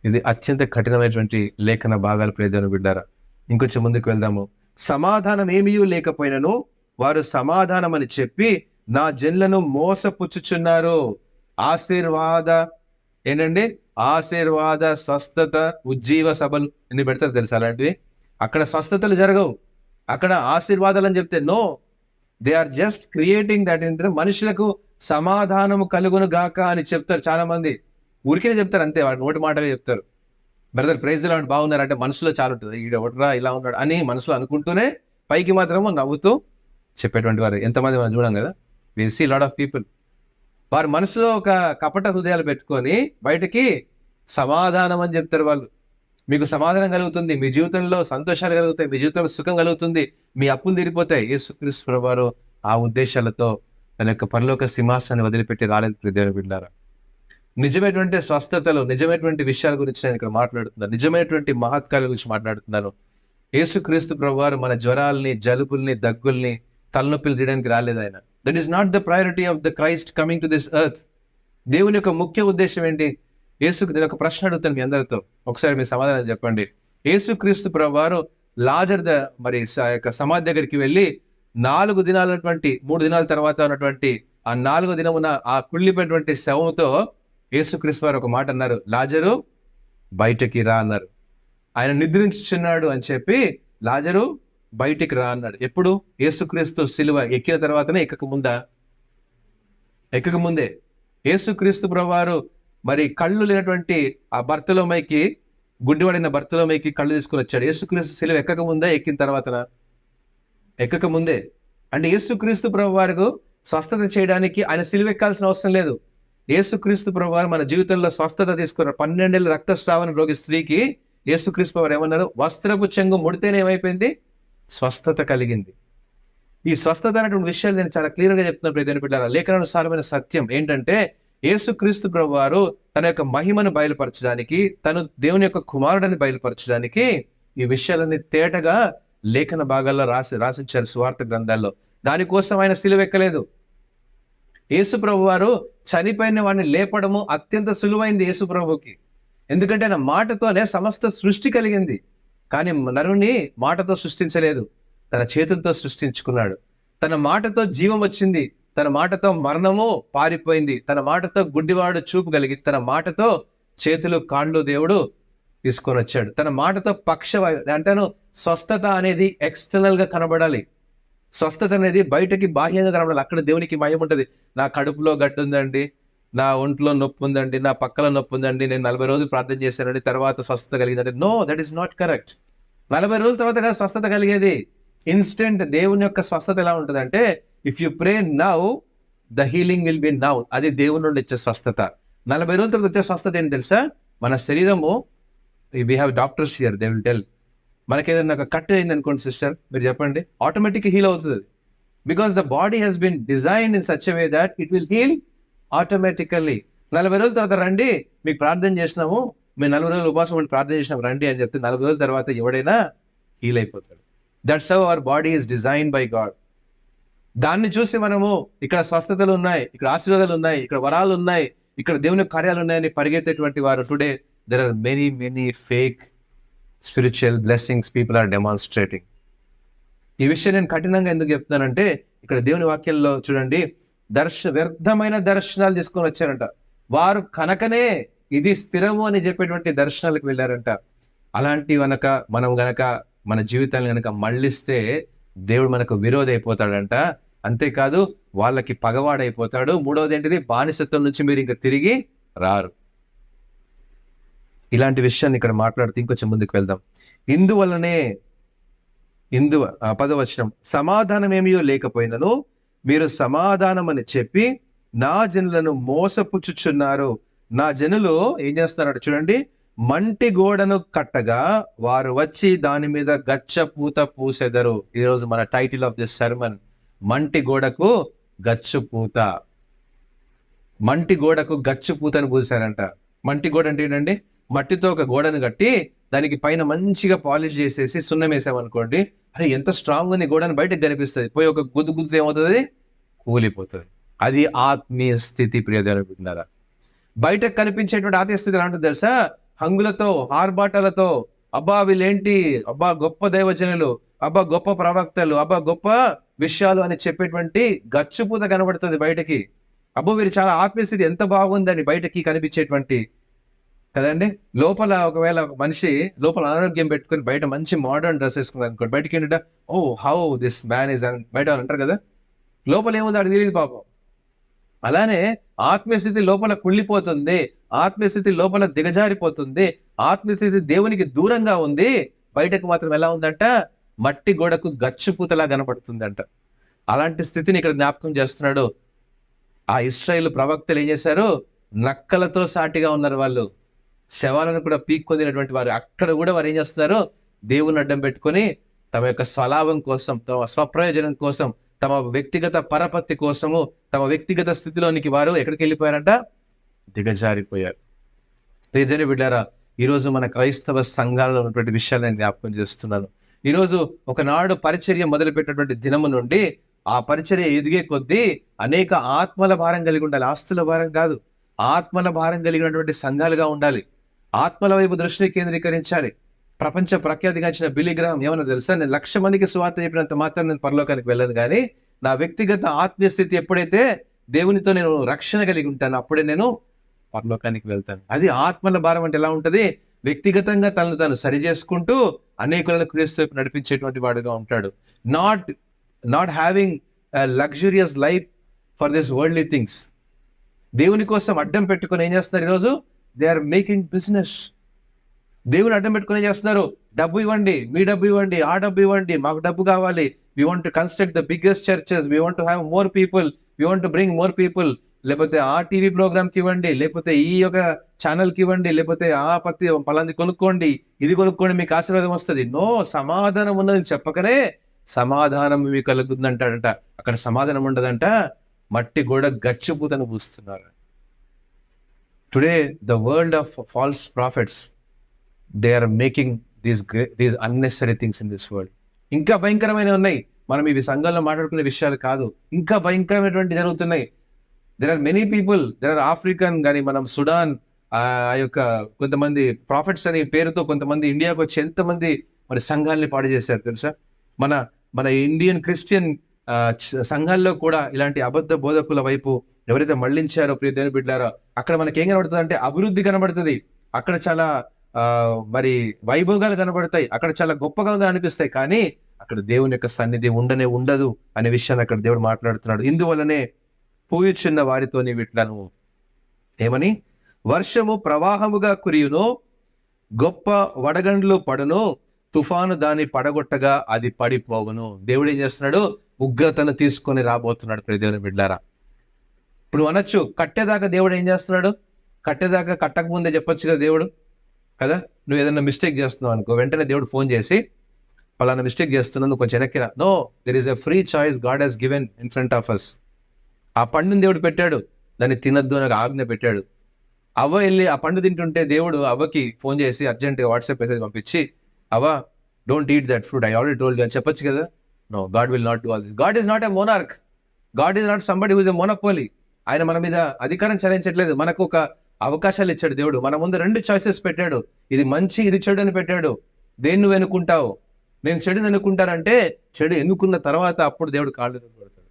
ఇది అత్యంత కఠినమైనటువంటి లేఖన భాగాలు ప్రియమైన బిడ్డారా. ఇంకొంచెం ముందుకు వెళ్దాము. సమాధానం ఏమీ లేకపోయినను వారు సమాధానం అని చెప్పి నా జనులను మోసపుచ్చుచున్నారు. ఆశీర్వాద ఏంటండి, ఆశీర్వాద, స్వస్థత, ఉజ్జీవ సభలు ఎన్ని పెడతారు తెలుసా అలాంటివి? అక్కడ స్వస్థతలు జరగవు, అక్కడ ఆశీర్వాదాలు అని చెప్తే no, they are just creating that. ఏంటంటే మనుషులకు సమాధానము కలుగును గాక అని చెప్తారు చాలా మంది. ఊరికే చెప్తారు అంతే, వాడు నోటి మాటలే చెప్తారు. బ్రదర్ ప్రైజ్ లాంటి బాగున్నారు అంటే మనసులో చాలా ఉంటుంది, ఈడ ఒకట్రా ఇలా ఉన్నాడు అని మనసులో అనుకుంటూనే పైకి మాత్రము నవ్వుతూ చెప్పేటువంటి వారు ఎంతమంది మనం చూడం కదా. We see lot of people. వారి మనసులో ఒక కపట హృదయాలు పెట్టుకొని బయటకి సమాధానం అని చెప్తారు వాళ్ళు. మీకు సమాధానం కలుగుతుంది, మీ జీవితంలో సంతోషాలు కలుగుతాయి, మీ జీవితంలో సుఖం కలుగుతుంది, మీ అప్పులు తీరిపోతాయి. యేసుక్రీస్తు ప్రభువారు ఆ ఉద్దేశాలతో తన యొక్క పరలోక సింహాసనాన్ని వదిలిపెట్టి రాలేదు. దేవుని బిడ్డలారా, నిజమైనటువంటి స్వస్థతలు, నిజమైనటువంటి విషయాల గురించి నేను ఇక్కడ మాట్లాడుతున్నాను. నిజమైనటువంటి మహత్కార్యాల గురించి మాట్లాడుతున్నాను. యేసుక్రీస్తు ప్రభువారు మన జ్వరాల్ని, జలుబుల్ని, దగ్గుల్ని, తలనొప్పులు తీయడానికి రాలేదు ఆయన. That is not the priority of the Christ coming to this earth. దేవుని యొక్క ముఖ్య ఉద్దేశం ఏంటి? నేను ఒక ప్రశ్న అడుగుతాను మీ అందరితో, ఒకసారి మీ సమాధానం చెప్పండి. యేసుక్రీస్తు ప్రభువారు లాజర్ యొక్క సమాధి దగ్గరికి వెళ్ళి 4 దినాలటువంటి 3 దినాల తర్వాత ఉన్నటువంటి ఆ 4వ దినమున ఆ కుళ్ళిపోయినటువంటి శవంతో యేసుక్రీస్తు వారు ఒక మాట అన్నారు, లాజరు బయటకి రా అన్నారు. ఆయన నిద్రించుచున్నాడు అని చెప్పి లాజరు బయటికి రా అన్నాడు. ఎప్పుడు? యేసుక్రీస్తు సిలువ ఎక్కిన తర్వాతనే, ఎక్కక ముందే. యేసుక్రీస్తు ప్రభువారు కళ్ళు లేనటువంటి ఆ బర్తలోమైకి, గుడ్డివాడిన బర్తలోమైకి కళ్ళు తీసుకుని వచ్చాడు. యేసుక్రీస్తు సిలువ ఎక్కక ముందే, ఎక్కిన తర్వాతనా? ఎక్కక ముందే. అంటే యేసుక్రీస్తు ప్రభువారు స్వస్థత చేయడానికి ఆయన సిలువ ఎక్కాల్సిన అవసరం లేదు. యేసుక్రీస్తు ప్రభువారు మన జీవితంలో స్వస్థత తీసుకున్నారు. 12 ఏళ్ళ రక్తస్రావం రోగి స్త్రీకి యేసుక్రీస్తు ప్రభువారు ఏమన్నారు? వస్త్రపు చెంగు ముడితేనే ఏమైపోయింది? స్వస్థత కలిగింది. ఈ స్వస్థత అనేటువంటి విషయాలు నేను చాలా క్లియర్గా చెప్తున్నాను ప్రియమైన బిడ్డలారా. లేఖనానుసారమైన సత్యం ఏంటంటే, యేసుక్రీస్తు ప్రభువారు తన యొక్క మహిమను బయలుపరచడానికి, తను దేవుని యొక్క కుమారుడిని బయలుపరచడానికి ఈ విషయాలన్నీ తేటగా లేఖన భాగాల్లో రాసించారు సువార్త గ్రంథాల్లో. దానికోసం ఆయన సిలువ ఎక్కలేదు. యేసు ప్రభువారు చనిపోయిన వాడిని లేపడము అత్యంత సులువైంది యేసు ప్రభుకి. ఎందుకంటే ఆయన మాటతోనే సమస్త సృష్టి కలిగింది. కానీ నరుని మాటతో సృష్టించలేదు, తన చేతులతో సృష్టించుకున్నాడు. తన మాటతో జీవం వచ్చింది, తన మాటతో మరణము పారిపోయింది, తన మాటతో గుడ్డివాడు చూపు కలిగి, తన మాటతో చేతులు కాళ్ళు దేవుడు తీసుకొని వచ్చాడు. తన మాటతో అంటాను స్వస్థత అనేది ఎక్స్టర్నల్ గా కనబడాలి. స్వస్థత అనేది బయటకి బాహ్యంగా కనబడాలి. అక్కడ దేవునికి భయం ఉంటుంది. నా కడుపులో గడ్డు ఉందండి, నా ఒంట్లో నొప్పి ఉందండి, నా పక్కల నొప్పి ఉందండి, నేను 40 రోజులు ప్రార్థన చేశానండి, తర్వాత స్వస్థత కలిగిందండి. No, that is not correct. 40 రోజుల తర్వాత స్వస్థత కలిగేది ఇన్స్టెంట్. దేవుని యొక్క స్వస్థత ఎలా ఉంటుందంటే, if you pray now the healing will be now. అది దేవుని నుండి వచ్చే స్వస్థత. 40 రోజుల తర్వాత వచ్చే స్వస్థత ఏంటి తెలుసా? మన శరీరము, we have doctors here, they will tell. మనకి ఏదైనా ఒక కట్ అయింది అనుకోండి సిస్టర్, మీరు చెప్పండి, ఆటోమేటిక్ హీల్ అవుతుంది. Because the body has been designed in such a way that it will heal automatically. 40 రోజుల తర్వాత రండి, మీకు ప్రార్థన చేసినాము, మేము 40 రోజులు ఉపవాసం ఉండి ప్రార్థన చేసినాం రండి అని చెప్తే 40 రోజుల తర్వాత ఎవడైనా హీల్ అయిపోతాడు. That's how our body is design by God. దాన్ని చూసి మనము ఇక్కడ స్వస్థతలు ఉన్నాయి, ఇక్కడ ఆశీర్వాదాలు ఉన్నాయి, ఇక్కడ వరాలు ఉన్నాయి, ఇక్కడ దేవుని కార్యాలు ఉన్నాయని పరిగెత్తేటువంటి వారు today there are many fake spiritual blessings people are demonstrating. ఈ విషయం నేను కఠినంగా ఎందుకు చెప్తున్నానంటే, ఇక్కడ దేవుని వాక్యంలో చూడండి, వ్యర్థమైన దర్శనాలు తీసుకొని వచ్చారంట. వారు కనుకనే ఇది స్థిరము అని చెప్పేటువంటి దర్శనాలకు వెళ్ళారంట. అలాంటి మనం గనక మన జీవితాన్ని గనక మళ్ళిస్తే దేవుడు మనకు విరోధి అయిపోతాడంట. అంతేకాదు వాళ్ళకి పగవాడైపోతాడు. మూడవది ఏంటిది? బానిసత్వం నుంచి మీరు ఇంకా తిరిగి రారు. ఇలాంటి విషయాన్ని ఇక్కడ మాట్లాడుతూ ఇంకొంచెం ముందుకు వెళ్దాం. ఇందువల్లనే 10వ వచనం, సమాధానం ఏమియో లేకపోయినను మీరు సమాధానం అని చెప్పి నా జనులను మోసపుచ్చుచున్నారు. నా జనులు ఏం చేస్తున్నారో చూడండి, మంటి గోడను కట్టగా వారు వచ్చి దాని మీద గచ్చ పూత పూసెదరు. ఈరోజు మన టైటిల్ ఆఫ్ దిస్ సర్మన్, మంటి గోడకు గచ్చు పూత. మంటి గోడకు గచ్చు పూతను పూసారంట. మంటి గోడ అంటే ఏంటండి? మట్టితో ఒక గోడను కట్టి దానికి పైన మంచిగా పాలిష్ చేసేసి సున్నం వేసామనుకోండి, అరే ఎంత స్ట్రాంగ్ ఉంది గోడని బయటకు కనిపిస్తుంది. పోయి ఒక గుద్దు ఏమవుతుంది? కూలిపోతుంది. అది ఆత్మీయ స్థితి. ప్రియదేవులారా, బయటకు కనిపించేటువంటి ఆత్మీయ స్థితి ఎలా ఉంటుంది తెలుసా? హంగులతో, ఆర్భాటాలతో, అబ్బా వీళ్ళేంటి, అబ్బా గొప్ప దైవజనులు, అబ్బా గొప్ప ప్రవక్తలు, అబ్బా గొప్ప విషయాలు అని చెప్పేటువంటి గచ్చుపూత కనబడుతుంది బయటకి. అబ్బో వీరు చాలా ఆత్మీయ స్థితి ఎంత బాగుందని బయటకి కనిపించేటువంటి కదండి. లోపల ఒకవేళ మనిషి లోపల అనారోగ్యం పెట్టుకుని బయట మంచి మోడర్న్ డ్రెస్ వేసుకున్నారు అనుకోండి, బయటకి ఏంటంటే oh how this man is అని బయట అంటారు కదా. లోపల ఏముంది అది తెలియదు పాపం. అలానే ఆత్మీయస్థితి లోపల కుళ్ళిపోతుంది, ఆత్మీయస్థితి లోపల దిగజారిపోతుంది, ఆత్మీయస్థితి దేవునికి దూరంగా ఉంది. బయటకు మాత్రం ఎలా ఉందంట? మట్టి గోడకు గచ్చుపూతలా కనపడుతుందంట. అలాంటి స్థితిని ఇక్కడ జ్ఞాపకం చేస్తున్నాడు. ఆ ఇశ్రాయేలు ప్రవక్తలు ఏం చేశారు? నక్కలతో సాటిగా ఉన్నారు వాళ్ళు. శవాలను కూడా పీక్కొందినటువంటి వారు. అక్కడ కూడా వారు ఏం చేస్తున్నారు? దేవుని అడ్డం పెట్టుకొని తమ యొక్క స్వలాభం కోసం, తమ స్వప్రయోజనం కోసం, తమ వ్యక్తిగత పరపత్తి కోసము, తమ వ్యక్తిగత స్థితిలోనికి వారు ఎక్కడికి వెళ్ళిపోయారంట? దిగజారిపోయారు. ప్రియమైన బిడ్డారా, ఈరోజు మన క్రైస్తవ సంఘాలలో ఉన్నటువంటి విషయాలు నేను జ్ఞాపకం చేస్తున్నాను. ఈరోజు ఒకనాడు పరిచర్య మొదలుపెట్టినటువంటి దినము నుండి ఆ పరిచర్య ఎదిగే కొద్దీ అనేక ఆత్మల భారం కలిగి ఉండాలి. ఆస్తుల భారం కాదు, ఆత్మల భారం కలిగినటువంటి సంఘాలుగా ఉండాలి. ఆత్మల వైపు దృష్టిని కేంద్రీకరించాలి. ప్రపంచ ప్రఖ్యాతిగాంచిన బిల్లీ గ్రహాం ఏమన్నా తెలుసా? నేను 1,00,000 మందికి సువార్త చెప్పినంత మాత్రం నేను పరలోకానికి వెళ్ళను, కానీ నా వ్యక్తిగత ఆత్మీయ స్థితి ఎప్పుడైతే దేవునితో నేను రక్షణ కలిగి ఉంటాను, అప్పుడే నేను పరలోకానికి వెళ్తాను. అది ఆత్మల భారం అంటే ఎలా ఉంటది? వ్యక్తిగతంగా తనను తాను సరి చేసుకుంటూ అనేకులను క్రీస్తు వైపు నడిపించేటువంటి వాడుగా ఉంటాడు. Not having luxurious life for this worldly things. దేవుని కోసం అడ్డం పెట్టుకుని ఏం చేస్తున్నారు ఈరోజు? They are making business. దేవుని అడ్డం పెట్టుకుని ఏం చేస్తున్నారు? డబ్బు ఇవ్వండి, మీ డబ్బు ఇవ్వండి, ఆ డబ్బు ఇవ్వండి, మాకు డబ్బు కావాలి, we want to construct the biggest churches, we want to have more people, we want to bring more people. లేకపోతే ఆ టీవీ ప్రోగ్రామ్కి ఇవ్వండి, లేకపోతే ఈ యొక్క ఛానల్కి ఇవ్వండి, లేకపోతే ఆ పత్తి పలాంది కొనుక్కోండి, ఇది కొనుక్కోండి, మీకు ఆశీర్వాదం వస్తుంది. నో, సమాధానం ఉన్నదని చెప్పకనే సమాధానం మీకు కలుగుతుందంటాడంట. అక్కడ సమాధానం ఉండదంట. మట్టి గోడ గచ్చిపూతను పూస్తున్నారు. Today the world of false prophets, they are making these unnecessary things in this world. ఇంకా భయంకరమైనవి ఉన్నాయి. మనం ఇవి సంఘంలో మాట్లాడుకునే విషయాలు కాదు, ఇంకా భయంకరమైనటువంటి జరుగుతున్నాయి. There are many people, there are African కానీ, మనం సుడాన్, ఆ యొక్క కొంతమంది ప్రాఫిట్స్ అనే పేరుతో కొంతమంది ఇండియాకు వచ్చి ఎంతమంది మరి సంఘాలని పాడు చేశారు తెలుసా? మన ఇండియన్ క్రిస్టియన్ సంఘాల్లో కూడా ఇలాంటి అబద్ధ బోధకుల వైపు ఎవరైతే మళ్లించారో ప్రియ దేవుని బిడ్డలారా, అక్కడ మనకి ఏం కనబడుతుంది అంటే అభివృద్ధి కనబడుతుంది. అక్కడ చాలా మరి వైభోగాలు కనబడతాయి, అక్కడ చాలా గొప్పగా అనిపిస్తాయి, కానీ అక్కడ దేవుని యొక్క సన్నిధి ఉండదు అనే విషయాన్ని అక్కడ దేవుడు మాట్లాడుతున్నాడు. ఇందువల్లనే పూయుచున్న వారితో వీటిలను ఏమని? వర్షము ప్రవాహముగా కురియును, గొప్ప వడగండ్లు పడును, తుఫాను దాన్ని పడగొట్టగా అది పడిపోవును. దేవుడు ఏం చేస్తున్నాడు? ఉగ్రతను తీసుకొని రాబోతున్నాడు ప్రియ దేవుని బిడ్డలారా. ఇప్పుడు అనొచ్చు, కట్టేదాకా దేవుడు ఏం చేస్తున్నాడు? కట్టేదాకా కట్టక ముందే చెప్పొచ్చు కదా దేవుడు, కదా? నువ్వు ఏదైనా మిస్టేక్ చేస్తున్నావు అనుకో, వెంటనే దేవుడు ఫోన్ చేసి పలానా మిస్టేక్ చేస్తున్నావు, నువ్వు కొంచెం వెనక్కిరా. No, there is a free choice God has given in front of us. ఆ పండుని దేవుడు పెట్టాడు, దాన్ని తినద్దు అని ఆజ్ఞ పెట్టాడు. అవ్వ వెళ్ళి ఆ పండు తింటుంటే దేవుడు అవ్వకి ఫోన్ చేసి అర్జెంట్గా వాట్సాప్ మెసేజ్ పంపించి, అవ్వ don't eat that fruit, I already told you అని చెప్పొచ్చు కదా. No, God will not do all this. God is not a monarch, God is not somebody who is a monopoly. ఆయన మన మీద అధికారం చెలాయించట్లేదు. మనకు ఒక అవకాశాలు ఇచ్చాడు దేవుడు. మన ముందు 2 చాయిసెస్ పెట్టాడు, ఇది మంచి, ఇది చెడు అని పెట్టాడు. దేన్ని నువ్వు ఎన్నుకుంటావు? నేను చెడుని ఎన్నుకుంటానంటే చెడు ఎన్నుకున్న తర్వాత అప్పుడు దేవుడు కాళ్ళు పడతాడు.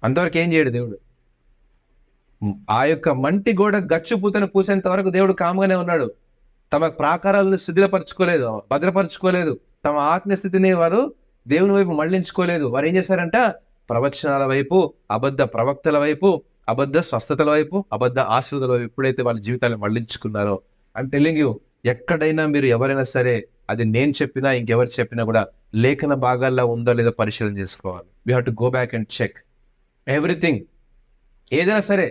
అంతవరకు ఏం చేయడు దేవుడు. ఆ యొక్క మంటి గోడ గచ్చుపూతను పూసేంత వరకు దేవుడు కామ్గానే ఉన్నాడు. తమ ప్రాకారాలను శిథిలపరచుకోలేదు, భద్రపరచుకోలేదు. తమ ఆత్మస్థితిని వారు దేవుని వైపు మళ్లించుకోలేదు. వారు ఏం చేశారంట? ప్రవచనాల వైపు, అబద్ధ ప్రవక్తల వైపు, అబద్ధ స్వస్థతల వైపు, అబద్ధ ఆశీర్వాదాల వైపు ఎప్పుడైతే వాళ్ళ జీవితాలను మళ్లించుకున్నారో, ఐమ్ టెల్లింగ్ యూ, ఎక్కడైనా మీరు ఎవరైనా సరే, అది నేను చెప్పినా ఇంకెవరు చెప్పినా కూడా లేఖన భాగాల్లో ఉందో లేదో పరిశీలన చేసుకోవాలి. We have to go back and check everything. ఏదైనా సరే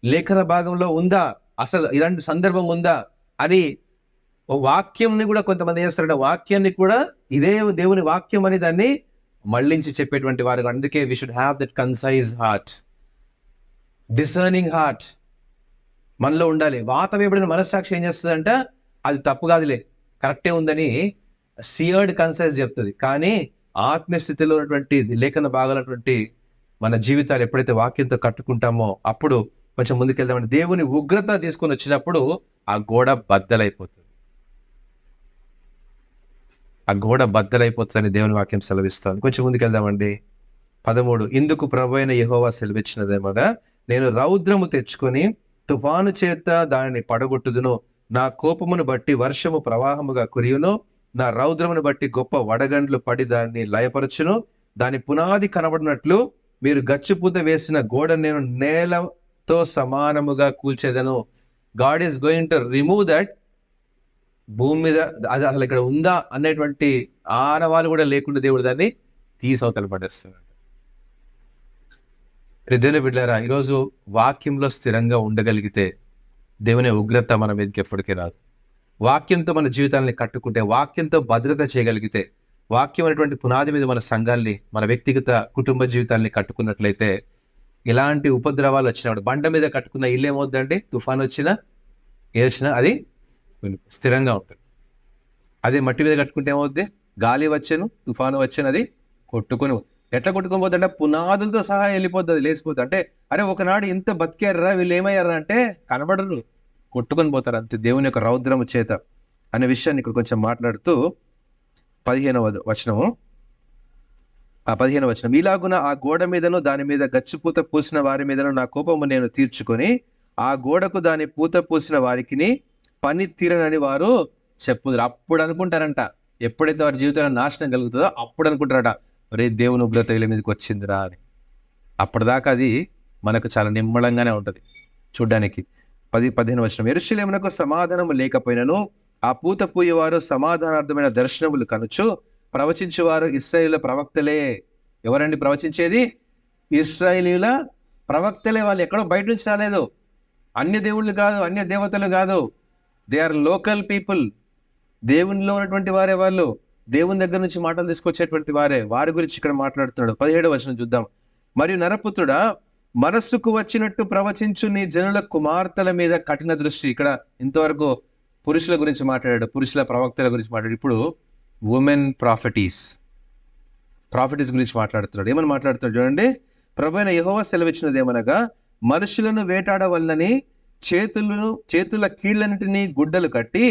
లేఖన భాగంలో ఉందా, అసలు ఇలాంటి సందర్భం ఉందా అని వాక్యంని కూడా కొంతమంది చేస్తారంటే, వాక్యాన్ని కూడా ఇదే దేవుని వాక్యం అని దాన్ని మళ్ళించి చెప్పేటువంటి వారు. అందుకే we should have that concise heart, discerning heart మనలో ఉండాలి. వాత వేయబడిన మనస్సాక్షి ఏం చేస్తుందంట? అది తప్పు కాదులే, కరెక్టే ఉందని సియర్డ్ కన్సైజ్ చెప్తుంది. కానీ ఆత్మస్థితిలో ఉన్నటువంటి లేఖన భాగాలటువంటి మన జీవితాలు ఎప్పుడైతే వాక్యంతో కట్టుకుంటామో అప్పుడు కొంచెం ముందుకెళ్దామంటే దేవుని ఉగ్రత తీసుకొని వచ్చినప్పుడు ఆ గోడ బద్దలైపోతుంది. ఆ గోడ బద్దలైపోతుందని దేవుని వాక్యం సెలవిస్తుంది. కొంచెం ముందుకెళ్దామండి. 13, ఇందుకు ప్రభువైన యెహోవా సెలవిచ్చినదేమగా, నేను రౌద్రము తెచ్చుకొని తుఫాను చేత దానిని పడగొట్టుదును, నా కోపమును బట్టి వర్షము ప్రవాహముగా కురియును, నా రౌద్రమును బట్టి గొప్ప వడగండ్లు పడి దాన్ని లయపరచును, దాని పునాది కనబడినట్లు మీరు గచ్చిపూత వేసిన గోడ నేను నేలతో సమానముగా కూల్చేదను. God is going to remove that. భూమి మీద అది అసలు ఇక్కడ ఉందా అనేటువంటి ఆనవాళ్ళు కూడా లేకుండా దేవుడు దాన్ని తీసవతల పడేస్తున్నాడు. దేవుని బిడ్డలారా, ఈరోజు వాక్యంలో స్థిరంగా ఉండగలిగితే దేవుని ఉగ్రత మన మీదకి ఎప్పటికీ రాదు. వాక్యంతో మన జీవితాన్ని కట్టుకుంటే, వాక్యంతో భద్రత చేయగలిగితే, వాక్యం అనేటువంటి పునాది మీద మన సంఘాల్ని, మన వ్యక్తిగత కుటుంబ జీవితాన్ని కట్టుకున్నట్లయితే, ఇలాంటి ఉపద్రవాలు వచ్చినప్పుడు బండ మీద కట్టుకున్న ఇల్లు ఏమవుద్దండి? తుఫాన్ వచ్చినా ఏసినా అది స్థిరంగా ఉంటుంది. అదే మట్టి మీద కట్టుకుంటే ఏమవుద్ది? గాలి వచ్చాను, తుఫాను వచ్చాను, అది కొట్టుకొని ఎట్లా కొట్టుకొని పోతుందంటే పునాదులతో సహా వెళ్ళిపోద్ది, అది లేచిపోతుంది. అంటే అరే ఒకనాడు ఇంత బతికారా వీళ్ళు ఏమయ్యారా అంటే కనబడరు, కొట్టుకొని పోతారు అంతే దేవుని యొక్క రౌద్రము చేత అనే విషయాన్ని ఇక్కడ కొంచెం మాట్లాడుతూ 15వ వచనము. 15వ వచనం, ఇలాగున ఆ గోడ మీదను దాని మీద గచ్చిపూత పూసిన వారి మీదను నా కోపము నేను తీర్చుకొని ఆ గోడకు దాని పూత పూసిన వారికి పని తీరనని వారు చెప్పుదురు. అప్పుడు అనుకుంటారంట, ఎప్పుడైతే వారి జీవితంలో నాశనం కలుగుతుందో అప్పుడు అనుకుంటారట, ఒరే దేవుని ఉగ్రత వీళ్ళ మీదకి వచ్చిందిరా అని. అప్పటిదాకా అది మనకు చాలా నిమ్మళంగానే ఉంటుంది చూడ్డానికి. 15వ వచనం, యెరూషలేమునకు సమాధానము లేకపోయినను ఆ పూత పూయేవారు సమాధానార్థమైన దర్శనములు కనుచు ప్రవచించేవారు ఇశ్రాయేలు ప్రవక్తలే. ఎవరండి ప్రవచించేది? ఇశ్రాయేలీయుల ప్రవక్తలే. వాళ్ళు ఎక్కడో బయట నుంచి రాలేదు, అన్య దేవుళ్ళు కాదు, అన్య దేవతలు కాదు, దే ఆర్ లోకల్ పీపుల్. దేవునిలో ఉన్నటువంటి వారే వాళ్ళు, దేవుని దగ్గర నుంచి మాటలు తీసుకొచ్చేటువంటి వారే. వారి గురించి ఇక్కడ మాట్లాడుతున్నాడు. 17వ వచనం చూద్దాం. మరియు నరపుత్రుడా, మనస్సుకు వచ్చినట్టు ప్రవచించు నీ జనుల కుమార్తెల మీద కఠిన దృష్టి. ఇక్కడ ఇంతవరకు పురుషుల గురించి మాట్లాడాడు, పురుషుల ప్రవక్తల గురించి మాట్లాడు. ఇప్పుడు ఉమెన్ ప్రాఫిటీస్ గురించి మాట్లాడుతున్నాడు. ఏమని మాట్లాడుతున్నాడు చూడండి. ప్రభువైన యెహోవా సెలవిచ్చినది ఏమనగా, మనుషులను వేటాడవలనని చేతుల కీళ్ళన్నిటినీ గుడ్డలు కట్టి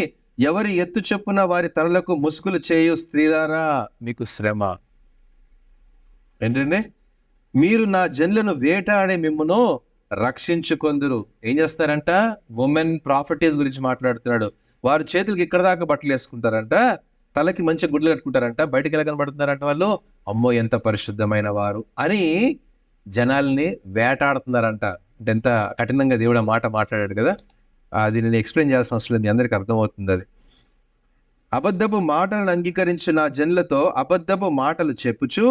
ఎవరి ఎత్తు చొప్పున వారి తలలకు ముసుగులు చేయు స్త్రీలారా మీకు శ్రమ. ఏంటండి? మీరు నా జనులను వేటాడే మిమ్మును రక్షించుకొందురు. ఏం చేస్తారంట? ఉమెన్ ప్రాఫిటీస్ గురించి మాట్లాడుతున్నాడు. వారు చేతులకి ఇక్కడ దాకా బట్టలు వేసుకుంటారంట, తలకి మంచి గుడ్లు కట్టుకుంటారంట, బయటికి ఎలా కనబడుతున్నారంట వాళ్ళు, అమ్మో ఎంత పరిశుద్ధమైన వారు అని జనాల్ని వేటాడుతున్నారంట. అంటే ఎంత కఠినంగా దేవుడు ఆ మాట మాట్లాడాడు కదా. అది నేను ఎక్స్ప్లెయిన్ చేయాల్సిన అవసరం లేదు, మీ అందరికీ అర్థమవుతుంది. అది అబద్ధపు మాటలను అంగీకరించిన నా జనులతో అబద్ధపు మాటలు చెప్పుచు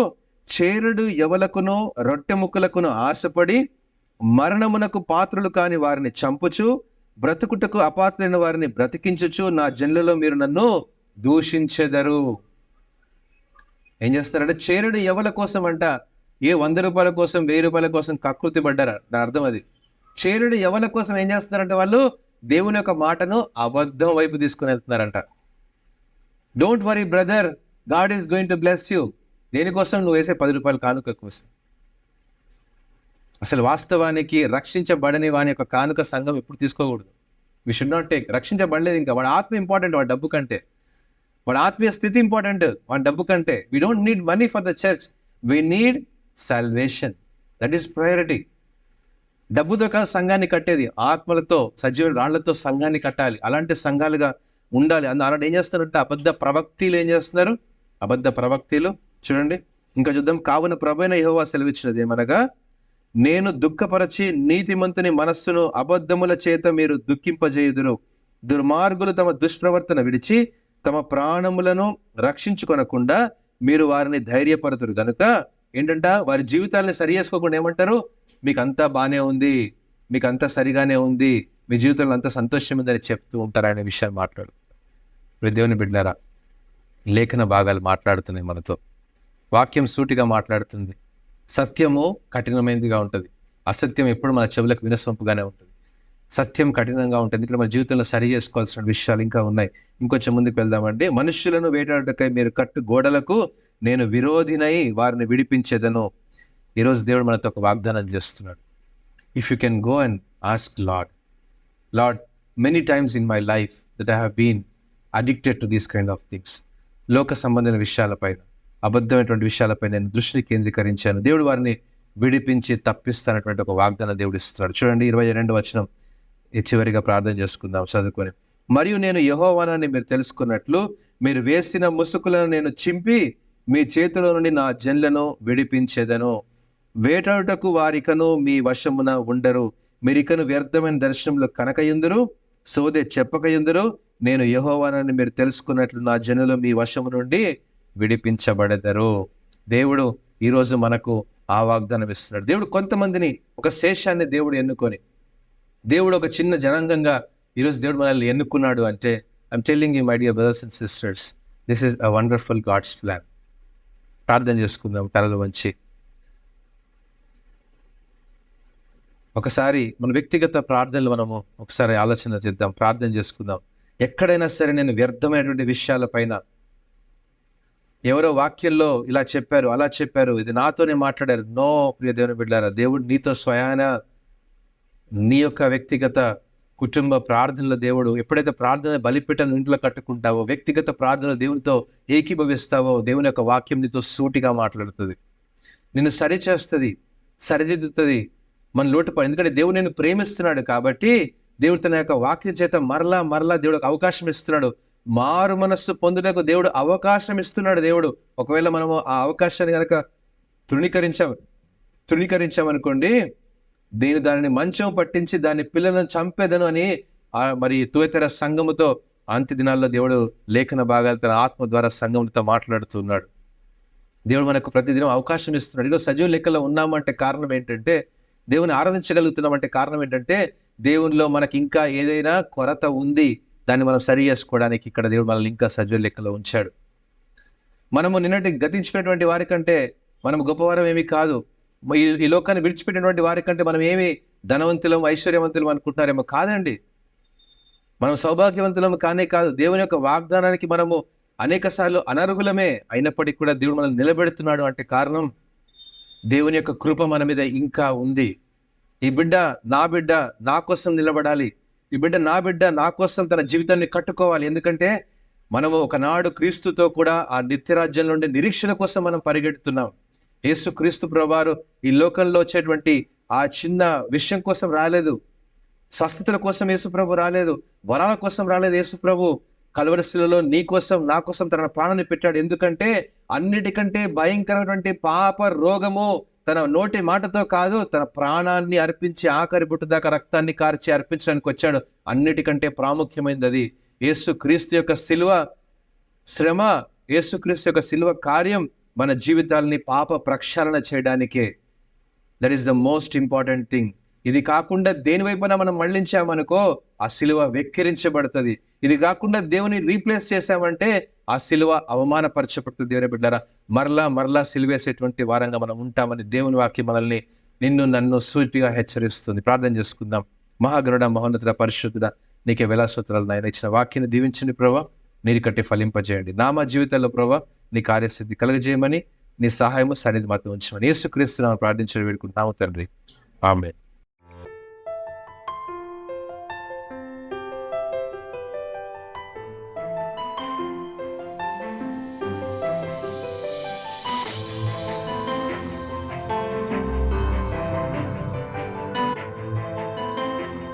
చేరుడు యవలకును రొట్టె ముక్కలకును ఆశపడి మరణమునకు పాత్రులు కాని వారిని చంపుచు బ్రతుకుటకు అపాత్రులైన వారిని బ్రతికించుచు నా జనులలో మీరు నన్ను దూషించెదరు. ఏం చేస్తారంటే చేరుడు యవల కోసం అంట, ఏ 100 రూపాయల కోసం 1000 రూపాయల కోసం కకృతి పడ్డారా? దాని అర్థం అది. చేరుడు యవల కోసం ఏం చేస్తున్నారంటే వాళ్ళు దేవుని యొక్క మాటను అబద్ధం వైపు తీసుకుని వెళ్తున్నారంట. Don't worry brother, God is going to bless you. దేనికోసం? నువ్వు వేసే 10 రూపాయల కానుక కోసం. అసలు వాస్తవానికి రక్షించబడని వాని యొక్క కానుక సంఘం ఎప్పుడు తీసుకోకూడదు. We should not take. రక్షించబడలేదు ఇంకా, వాడి ఆత్మ ఇంపార్టెంట్ వాడి డబ్బు కంటే, వాడి ఆత్మీయ స్థితి ఇంపార్టెంట్ వాడి డబ్బు కంటే. We don't need money for the church, we need salvation. That is priority. డబ్బుతో కాదు సంఘాన్ని కట్టేది, ఆత్మలతో సజీవ రాళ్లతో సంఘాన్ని కట్టాలి. అలాంటి సంఘాలుగా ఉండాలి. అలాంటి ఏం చేస్తారంటే అబద్ధ ప్రవక్తలు ఏం చేస్తున్నారు? అబద్ధ ప్రవక్తలు చూడండి. ఇంకా చూద్దాం. కావున ప్రభువైన యెహోవా సెలవిచ్చినది ఏమనగా, నేను దుఃఖపరచి నీతిమంతుని మనస్సును అబద్ధముల చేత మీరు దుఃఖింపజేయుదురు. దుర్మార్గులు తమ దుష్ప్రవర్తన విడిచి తమ ప్రాణములను రక్షించుకొనకుండా మీరు వారిని ధైర్యపరుతురు కనుక ఏంటంట, వారి జీవితాలని సరి చేసుకోకుండా ఏమంటారు? మీకు అంతా బాగానే ఉంది, మీకు అంతా సరిగానే ఉంది, మీ జీవితంలో అంతా సంతోషం ఉందని చెప్తూ ఉంటారు అనే విషయాన్ని మాట్లాడు. దేవుని బిడ్డలారా, లేఖన భాగాలు మాట్లాడుతున్నాయి మనతో. వాక్యం సూటిగా మాట్లాడుతుంది. సత్యము కఠినమైనదిగా ఉంటుంది, అసత్యం ఎప్పుడు మన చెవులకు వినసొంపుగానే ఉంటుంది. సత్యం కఠినంగా ఉంటుంది. ఇక్కడ మన జీవితంలో సరి చేసుకోవాల్సిన విషయాలు ఇంకా ఉన్నాయి. ఇంకొంచెం ముందుకు వెళ్దామంటే, మనుష్యులను వేటాడటకై మీరు కట్టు గోడలకు నేను విరోధినై వారిని విడిపించేదను. ఈరోజు దేవుడు మనతో ఒక వాగ్దానం చేస్తున్నాడు. If you can go and ask Lord, many times in my life that I have been addicted to these kind of things. లోక సంబంధమైన విషయాలపైన, అబద్ధమైనటువంటి విషయాలపై నేను దృష్టిని కేంద్రీకరించాను. దేవుడు వారిని విడిపించి తప్పిస్తానటువంటి ఒక వాగ్దానం దేవుడు ఇస్తున్నాడు. చూడండి 22వ వచనం చివరిగా ప్రార్థన చేసుకుందాం చదువుకొని. మరియు నేను యెహోవానని మీరు తెలుసుకున్నట్లు మీరు వేసిన ముసుకులను నేను చింపి మీ చేతిలో నుండి నా జనులను విడిపించేదను. వేటాడుటకు వారికను మీ వశమున ఉండరు. మీరికను వ్యర్థమైన దర్శనంలో కనకయుందురు, సోదె చెప్పకయుందురు. నేను యెహోవానని మీరు తెలుసుకున్నట్లు నా జనులు మీ వశము నుండి విడిపించబడెదరు. దేవుడు ఈరోజు మనకు ఆ వాగ్దానం ఇస్తున్నాడు. దేవుడు కొంతమందిని, ఒక శేషాన్ని దేవుడు ఎన్నుకొని, దేవుడు ఒక చిన్న జనాంగంగా ఈరోజు దేవుడు మనల్ని ఎన్నుకున్నాడు అంటే, I'm telling you my dear brothers and sisters, this is a wonderful God's plan. ప్రార్థన చేసుకుందాం తలలు వంచి. ఒకసారి మన వ్యక్తిగత ప్రార్థనలు మనము ఒకసారి ఆలోచన చేద్దాం, ప్రార్థన చేసుకుందాం. ఎక్కడైనా సరే నేను వ్యర్థమైనటువంటి విషయాలపైన, ఎవరో వాక్యంలో ఇలా చెప్పారు, అలా చెప్పారు, ఇది నాతోనే మాట్లాడారు, నో ప్రియ దేవుని బిడ్డలారా, దేవుడు నీతో స్వయాన నీ యొక్క వ్యక్తిగత కుటుంబ ప్రార్థనలో దేవుడు ఎప్పుడైతే ప్రార్థన బలిపీఠం ఇంట్లో కట్టుకుంటావో, వ్యక్తిగత ప్రార్థనలో దేవునితో ఏకీభవిస్తావో, దేవుని యొక్క వాక్యం నీతో సూటిగా మాట్లాడుతుంది, నిన్ను సరిచేస్తుంది, సరిదిద్దుతుంది, మన లోటుపాటు. ఎందుకంటే దేవుడు నేను ప్రేమిస్తున్నాడు కాబట్టి దేవుడు తన యొక్క వాక్యం చేత మరలా మరలా దేవుడు అవకాశం ఇస్తున్నాడు. మారు మనస్సు పొందుటకు దేవుడు అవకాశం ఇస్తున్నాడు. దేవుడు ఒకవేళ మనము ఆ అవకాశాన్ని కనుక తృణీకరించామనుకోండి, దానిని మంచం పట్టించి దాని పిల్లలను చంపేదను అని మరి తుయతెర సంఘముతో అంత్య దినాల్లో దేవుడు లేఖన భాగాలు తన ఆత్మ ద్వారా సంఘముతో మాట్లాడుతున్నాడు. దేవుడు మనకు ప్రతిదినం అవకాశం ఇస్తున్నాడు. ఈరోజు సజీవ లెక్కలో ఉన్నామంటే కారణం ఏంటంటే, దేవుని ఆరాధించగలుగుతున్నామంటే కారణం ఏంటంటే, దేవునిలో మనకి ఇంకా ఏదైనా కొరత ఉంది, దాన్ని మనం సరి చేసుకోవడానికి ఇక్కడ దేవుడు మనల్ని ఇంకా సజీవ లెక్కలో ఉంచాడు. మనము నిన్నటి గతించినటువంటి వారికంటే మనం గొప్పవారం ఏమీ కాదు. ఈ లోకాన్ని విడిచిపెట్టినటువంటి వారికంటే మనం ఏమి ధనవంతులం, ఐశ్వర్యవంతులం అనుకుంటున్నారేమో. కాదండి, మనం సౌభాగ్యవంతులం కానే కాదు. దేవుని యొక్క వాగ్దానానికి మనము అనేక సార్లు అనర్హులమే అయినప్పటికీ కూడా దేవుడు మనల్ని నిలబెడుతున్నాడు అంటే కారణం దేవుని యొక్క కృప మన మీద ఇంకా ఉంది. ఈ బిడ్డ నా కోసం నిలబడాలి, ఈ బిడ్డ నా కోసం తన జీవితాన్ని కట్టుకోవాలి. ఎందుకంటే మనము ఒకనాడు క్రీస్తుతో కూడా ఆ నిత్యరాజ్యం నుండి నిరీక్షణ కోసం మనం పరిగెడుతున్నాం. యేసు క్రీస్తు ప్రభువారు ఈ లోకంలో వచ్చేటువంటి ఆ చిన్న విషయం కోసం రాలేదు, స్వస్థతల కోసం యేసు ప్రభు రాలేదు, వరాల కోసం రాలేదు. యేసు ప్రభు కల్వరి శిలువలో నీ కోసం నా కోసం తన ప్రాణాన్ని పెట్టాడు. ఎందుకంటే అన్నిటికంటే భయంకరమైనటువంటి పాప రోగము తన నోటి మాటతో కాదు, తన ప్రాణాన్ని అర్పించి ఆఖరి బుట్టు దాకా రక్తాన్ని కార్చి అర్పించడానికి వచ్చాడు. అన్నిటికంటే ప్రాముఖ్యమైనది అది. యేసు క్రీస్తు యొక్క శిలువ శ్రమ, యేసు క్రీస్తు యొక్క శిలువ కార్యం మన జీవితాలని పాప ప్రక్షాళన చేయడానికే. That is the most important thing. ఇది కాకుండా దేని వైపున మనం మళ్ళించామనుకో ఆ శిలువ వెక్కిరించబడుతుంది. ఇది కాకుండా దేవుని రీప్లేస్ చేశామంటే ఆ శిలువ అవమానపరచబడుతుంది. దేవుని బిడ్డలారా, మరలా సిలువేసేటువంటి వారంగా మనం ఉంటామని దేవుని వాక్యం మనల్ని, నన్ను సూటిగా హెచ్చరిస్తుంది. ప్రార్థన చేసుకుందాం. మహాగరుడ, మహోన్నతుడ, పరిశుద్ధుడ, నీకే వేలాస్తోత్రాలు నాయన. ఇచ్చిన వాక్యాన్ని దీవించండి ప్రభా, నీరు కట్టి ఫలింపజేయండి. మా జీవితాల్లో ప్రభా నీ కార్యసిద్ధి కలుగజేయమని, నీ సహాయము సన్నిధి మాత్రం ఉంచమని యేసుక్రీస్తు నామమున ప్రార్థించి వేడుకుంటున్నాము తండ్రి. ఆమేన్.